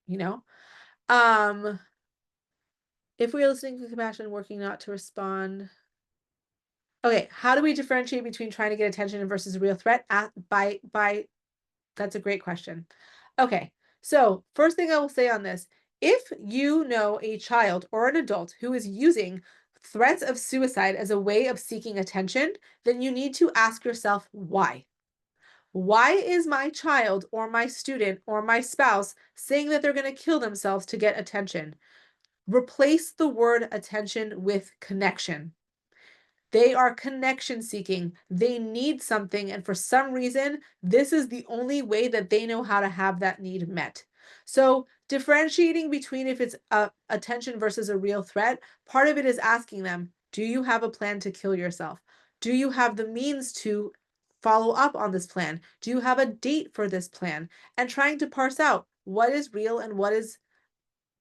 you know? Um, if we are listening with compassion, working not to respond. Okay, how do we differentiate between trying to get attention versus a real threat? By That's a great question. Okay, so first thing I will say on this, if you know a child or an adult who is using threats of suicide as a way of seeking attention, then you need to ask yourself why. Why is my child or my student or my spouse saying that they're going to kill themselves to get attention? Replace the word attention with connection. They are connection seeking. They need something. And for some reason, this is the only way that they know how to have that need met. So differentiating between if it's attention versus a real threat, part of it is asking them, do you have a plan to kill yourself? Do you have the means to follow up on this plan? Do you have a date for this plan? And trying to parse out what is real and what is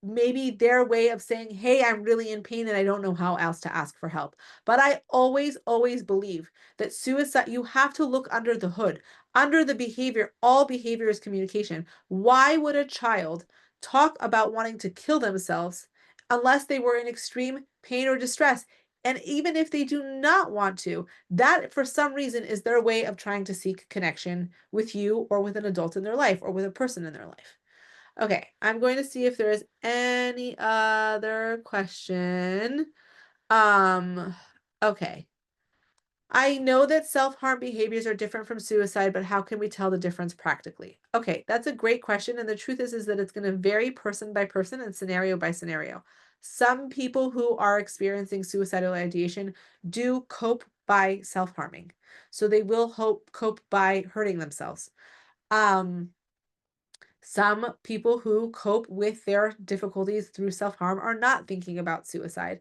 maybe their way of saying, "Hey, I'm really in pain and I don't know how else to ask for help." But I always, always believe that suicide, you have to look under the hood, under the behavior. All behavior is communication. Why would a child talk about wanting to kill themselves unless they were in extreme pain or distress? And even if they do not want to, that for some reason is their way of trying to seek connection with you or with an adult in their life or with a person in their life. Okay, I'm going to see if there is any other question. Um, okay. I know that self-harm behaviors are different from suicide, but how can we tell the difference practically? Okay, that's a great question. And the truth is that it's going to vary person by person and scenario by scenario. Some people who are experiencing suicidal ideation do cope by self-harming. So they will cope by hurting themselves. Um, some people who cope with their difficulties through self-harm are not thinking about suicide.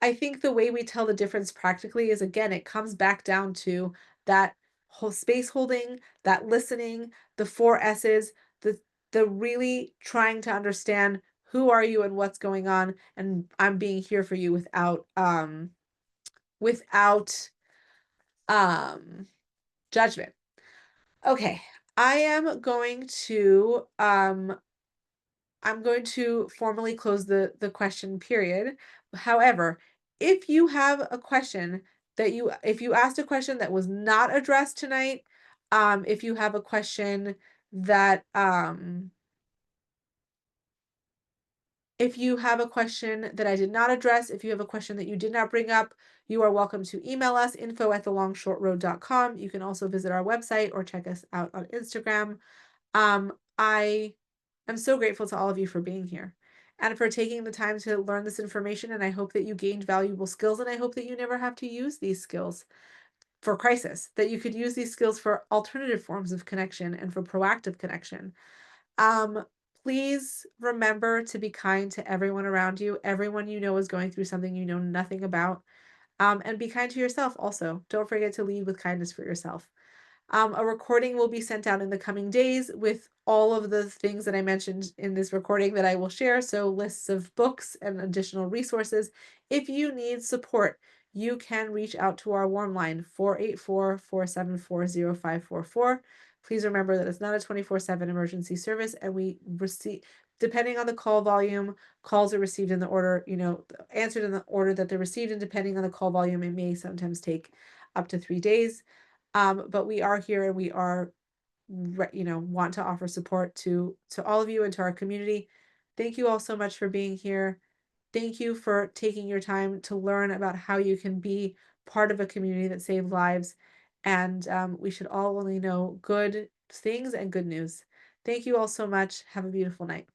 I think the way we tell the difference practically is, again, it comes back down to that whole space holding, that listening, the four S's, the really trying to understand who are you and what's going on, and I'm being here for you without um judgment. Okay. I am going to I'm going to formally close the question period. However, if you have a question if you asked a question that was not addressed tonight, if you have a question that if you have a question that I did not address, if you have a question that you did not bring up, you are welcome to email us info@thelongshortroad.com. You can also visit our website or check us out on Instagram. I am so grateful to all of you for being here and for taking the time to learn this information. And I hope that you gained valuable skills. And I hope that you never have to use these skills for crisis, that you could use these skills for alternative forms of connection and for proactive connection. Um, Please remember to be kind to everyone around you. Everyone you know is going through something you know nothing about. And be kind to yourself also. Don't forget to lead with kindness for yourself. A recording will be sent out in the coming days with all of the things that I mentioned in this recording that I will share. So, lists of books and additional resources. If you need support, you can reach out to our warm line 484-474-0544. Please remember that it's not a 24/7 emergency service, and we receive, depending on the call volume, calls are received in the order, answered in the order that they're received, and depending on the call volume, it may sometimes take up to 3 days. But we are here and we are, want to offer support to all of you and to our community. Thank you all so much for being here. Thank you for taking your time to learn about how you can be part of a community that saves lives. And we should all only know good things and good news. Thank you all so much. Have a beautiful night.